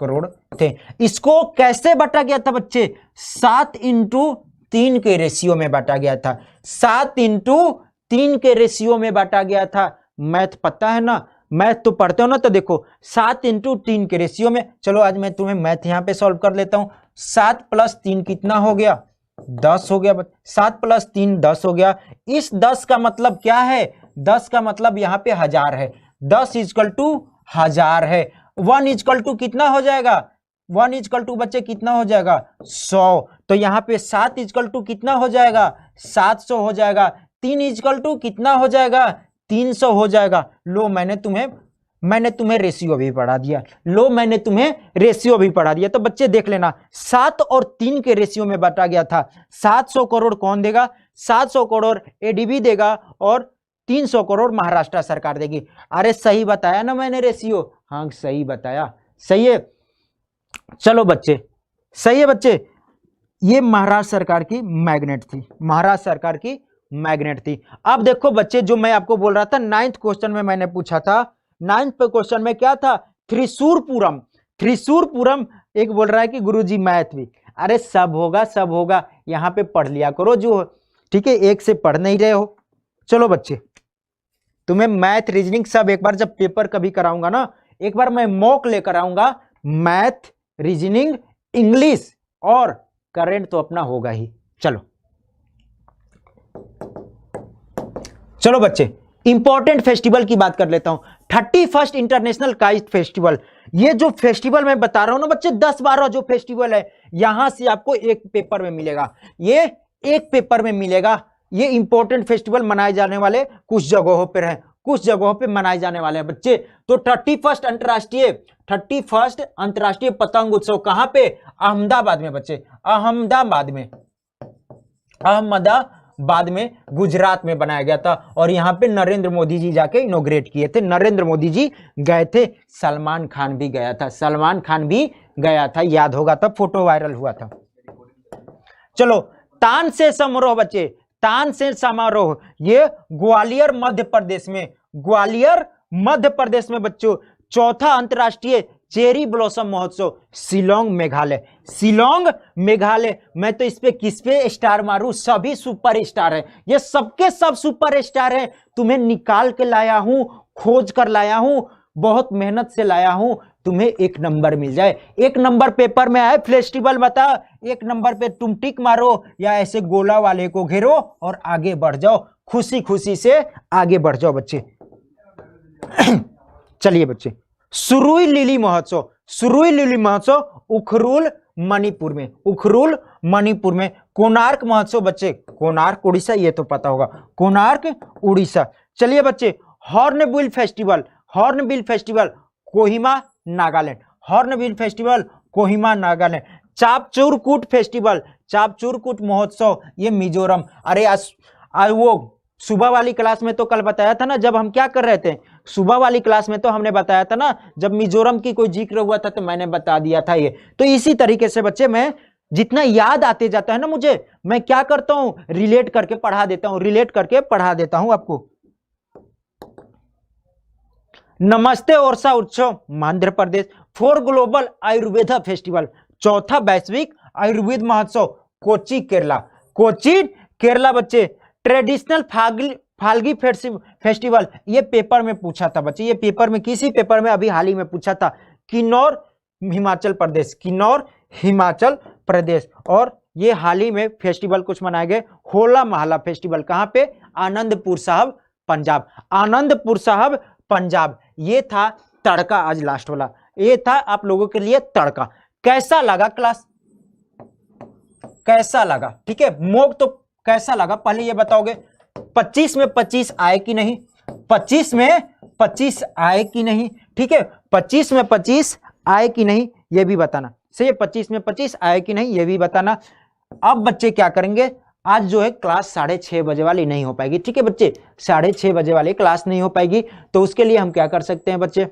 करोड़ थे। इसको कैसे बांटा गया था बच्चे? 7:3 के रेशियो में बांटा गया था, 7:3 के रेशियो में बांटा गया था। मैथ पता है ना, मैथ तो पढ़ते हो ना, तो देखो 7:3 के रेशियो में। चलो आज मैं तुम्हें मैथ यहां पे सॉल्व कर लेता हूं। 7 + 3 कितना हो गया? 10 हो गया। 7 + 3 10 हो गया। इस 10 का मतलब क्या है? 10 का मतलब यहां पे 1000 है। 10 = 1000 है। 1 = कितना हो जाएगा? 1 = बच्चे कितना हो जाएगा? 100। तो यहां पे 7 = कितना हो जाएगा? 700 हो जाएगा। 3 = कितना हो जाएगा? 300 हो जाएगा। लो मैंने तुम्हें रेशियो भी पढ़ा दिया, तो बच्चे देख लेना, 7 और 3 के रेशियो में बांटा गया था। 700 करोड़ कौन देगा? 700 करोड़ एडीबी देगा और 300 करोड़ महाराष्ट्र सरकार देगी। अरे सही बताया ना मैंने रेशियो? हाँ सही बताया, सही है। चलो बच्चे, सही है बच्चे। ये महाराष्ट्र सरकार की मैग्नेट थी, महाराष्ट्र सरकार की मैग्नेट थी। अब देखो बच्चे, जो मैं आपको बोल रहा था 9th क्वेश्चन में मैंने पूछा था, 9th क्वेश्चन में क्या था? त्रिशूरपुरम। त्रिशूरपुरम एक बोल रहा है कि गुरुजी मैथ भी, अरे सब होगा सब होगा, यहां पे पढ़ लिया करो जो, ठीक है, एक से पढ़ नहीं रहे हो। चलो बच्चे, तुम्हें मैथ रीजनिंग सब एक बार जब पेपर कभी कराऊंगा ना, एक बार मैं मॉक लेकर आऊंगा, मैथ रीजनिंग इंग्लिश और करंट तो अपना होगा ही। चलो चलो बच्चे, इंपॉर्टेंट फेस्टिवल की बात कर लेता हूं। 31st इंटरनेशनल काइट फेस्टिवल, ये जो फेस्टिवल मैं बता रहा हूं ना बच्चे, 10-12 जो फेस्टिवल है, यहां से आपको एक पेपर में मिलेगा, ये एक पेपर में मिलेगा। ये इंपॉर्टेंट फेस्टिवल मनाए जाने वाले कुछ जगहों पर हैं, कुछ जगहों पे मनाए जाने वाले हैं बच्चे। तो 31st अंतरराष्ट्रीय पतंग उत्सव कहां पे? अहमदाबाद में बच्चे, अहमदाबाद में गुजरात में बनाया गया था। और यहां पे नरेंद्र मोदी जी जाके इनॉग्रेट किए थे, नरेंद्र मोदी जी गए थे, सलमान खान भी गया था, सलमान खान भी गया था, याद होगा, तब फोटो वायरल हुआ था। चलो, तानसेन समारोह बच्चे, तानसेन समारोह, ये ग्वालियर मध्य प्रदेश में, ग्वालियर मध्य प्रदेश में बच्चों। चौथा अंतरराष्ट्रीय चेरी ब्लॉसम महोत्सव, शिलोंग मेघालय, शिलोंग मेघालय। मैं तो इस पे किस पे स्टार मारूं? सभी सुपर स्टार है, ये सबके सब सुपर स्टार है। तुम्हें निकाल के लाया हूं, खोज कर लाया हूं, बहुत मेहनत से लाया हूं, तुम्हें एक नंबर मिल जाए। एक नंबर पेपर में आए फेस्टिवल बता, एक नंबर पे तुम टिक मारो या ऐसे गोला वाले को घेरो और आगे बढ़ जाओ, खुशी खुशी से आगे बढ़ जाओ बच्चे। चलिए बच्चे, सुरुई लिली महोत्सव, सुरुई लिली महोत्सव उखरुल मणिपुर में, उखरुल मणिपुर में। कोणार्क महोत्सव बच्चे, कोणार्क उड़ीसा, ये तो पता होगा, कोणार्क उड़ीसा। चलिए बच्चे, hornbill festival, hornbill festival Kohima Nagaland, hornbill festival Kohima Nagaland. Chapcharkut festival, Chapcharkut महोत्सव, ये मिजोरम। अरे आज वो सुबह वाली क्लास में तो कल बताया था ना, जब हम क्या कर रहे थे, सुबह वाली क्लास में तो हमने बताया था ना, जब मिजोरम की कोई जिक्र हुआ था तो मैंने बता दिया था ये। तो इसी तरीके से बच्चे, मैं जितना याद आते जाता है ना मुझे, मैं क्या करता हूं, रिलेट करके पढ़ा देता हूं, रिलेट करके पढ़ा देता हूं आपको। नमस्ते ओरछा उत्सव मध्य प्रदेश। 4 ग्लोबल आयुर्वेदा फेस्टिवल, चौथा वैश्विक आयुर्वेद महोत्सव कोची केरला, कोची केरला बच्चे। ट्रेडिशनल फाल्गी फेस्टिवल, ये पेपर में पूछा था बच्चे, ये पेपर में, किसी पेपर में अभी हाल ही में पूछा था। किन्नौर हिमाचल प्रदेश, किन्नौर हिमाचल प्रदेश। और ये हाल ही में फेस्टिवल कुछ मनाए गए, होला महला फेस्टिवल, कहां पे? आनंदपुर साहब पंजाब, आनंदपुर साहब पंजाब। ये था तड़का आज लास्ट वाला, ये था आप लोगों के लिए तड़का। कैसा लगा क्लास, कैसा लगा? ठीक है, मोक तो कैसा लगा पहले ये बताओगे। 25 में 25 आए कि नहीं, 25 में 25 आए कि नहीं, ठीक है, 25 में 25 आए कि नहीं ये भी बताना, सही है, 25 में 25 आए कि नहीं ये भी बताना। अब बच्चे क्या करेंगे, आज जो है क्लास 6:30 बजे वाली नहीं हो पाएगी, ठीक है बच्चे, 6:30 बजे वाली क्लास नहीं हो पाएगी। तो उसके लिए हम क्या कर सकते हैं बच्चे,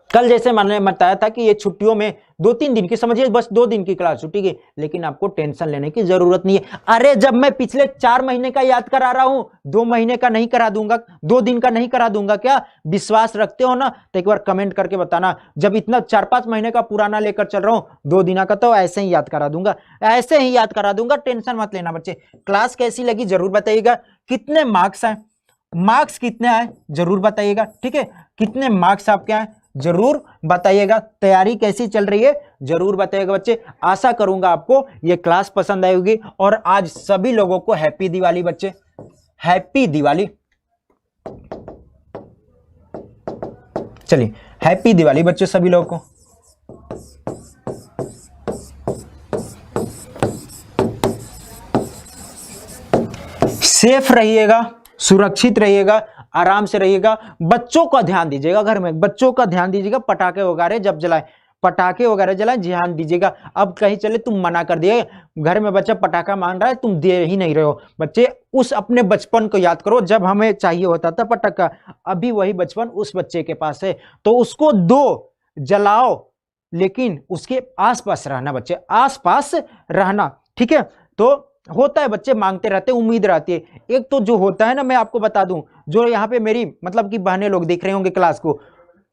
कल जैसे मैंने बताया था कि ये छुट्टियों में 2-3 दिन की, समझिए बस 2 दिन की क्लास छुट्टी की, लेकिन आपको टेंशन लेने की जरूरत नहीं है। अरे जब मैं पिछले 4 महीने का याद करा रहा हूं, 2 महीने का नहीं करा दूंगा, 2 दिन का नहीं करा दूंगा क्या? विश्वास रखते हो ना तो एक बार कमेंट करके बताना। जब इतना 4-5 महीने का पुराना लेकर चल रहा हूं, 2 दिन का तो ऐसे ही याद करा दूंगा, ऐसे ही याद करा दूंगा, टेंशन मत लेना बच्चे। क्लास कैसी लगी जरूर बताइएगा, कितने मार्क्स आए, मार्क्स कितने आए जरूर बताइएगा, ठीक है, कितने मार्क्स आपके आए जरूर बताइएगा। तैयारी कैसी चल रही है जरूर बताइएगा बच्चे। आशा करूंगा आपको ये क्लास पसंद आई होगी। और आज सभी लोगों को हैप्पी दिवाली बच्चे, हैप्पी दिवाली। चलिए हैप्पी दिवाली बच्चे सभी लोगों को। सेफ रहिएगा, सुरक्षित रहिएगा, आराम से रहिएगा। बच्चों का ध्यान दीजिएगा, घर में बच्चों का ध्यान दीजिएगा, पटाखे वगैरह जब जलाएं, पटाखे वगैरह जलाएं, ध्यान दीजिएगा। अब कहीं चले तुम मना कर दिए, घर में बच्चा पटाखा मांग रहा है, तुम दे ही नहीं रहे हो। बच्चे उस अपने बचपन को याद करो जब हमें चाहिए होता था पटाखा, अभी वही बचपन उस बच्चे के पास है, तो उसको दो, जलाओ, लेकिन उसके आसपास रहना बच्चे, आसपास रहना, ठीक है। तो होता है बच्चे मांगते रहते, उम्मीद रहती है। एक तो जो होता है ना, मैं आपको बता दूं, जो यहाँ पे मेरी मतलब कि बहनें लोग देख रहे होंगे क्लास को,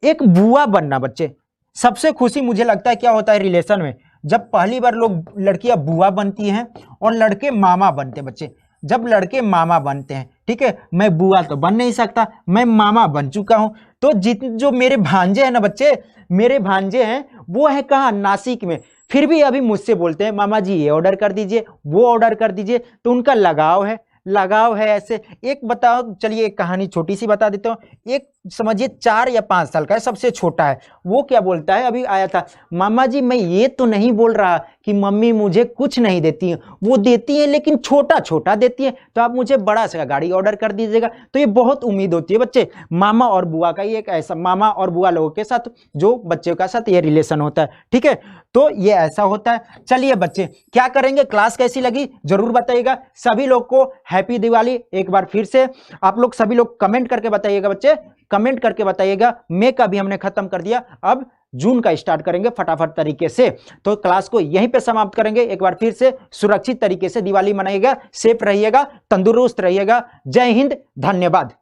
एक बुआ बनना बच्चे, सबसे खुशी मुझे लगता है क्या होता है रिलेशन में, जब पहली बार लोग लड़कियां बुआ बनती हैं और लड़के मामा बनते हैं बच्चे। जब लड़के मामा बनते हैं, ठीक है, मैं बुआ तो बन नहीं सकता, मैं मामा बन चुका हूं। तो जो मेरे भांजे हैं ना बच्चे, मेरे भांजे हैं वो है कहाँ, नासिक में, फिर भी अभी मुझसे बोलते हैं मामा जी ये ऑर्डर कर दीजिए, वो ऑर्डर कर दीजिए, तो उनका लगाव है, लगाव है ऐसे। एक बताओ, चलिए एक कहानी छोटी सी बता देता हूँ। एक समझिए 4 या 5 साल का है, सबसे छोटा है, वो क्या बोलता है, अभी आया था, मामा जी मैं ये तो नहीं बोल रहा कि मम्मी मुझे कुछ नहीं देती है, वो देती है लेकिन छोटा छोटा देती है, तो आप मुझे बड़ा सा गाड़ी ऑर्डर कर दीजिएगा। तो ये बहुत उम्मीद होती है बच्चे, मामा और बुआ का, ये एक ऐसा मामा और बुआ लोगों के साथ जो बच्चों का साथ ये रिलेशन होता है, ठीक है। तो ये ऐसा होता है। चलिए बच्चे क्या करेंगे, क्लास कैसी लगी जरूर बताइएगा। सभी लोग को हैप्पी दिवाली एक बार फिर से। आप लोग सभी लोग कमेंट करके बताइएगा बच्चे, कमेंट करके बताइएगा। मई का भी हमने खत्म कर दिया, अब जून का स्टार्ट करेंगे फटाफट तरीके से। तो क्लास को यहीं पे समाप्त करेंगे। एक बार फिर से सुरक्षित तरीके से दिवाली मनाइएगा, सेफ रहिएगा, तंदुरुस्त रहिएगा। जय हिंद, धन्यवाद।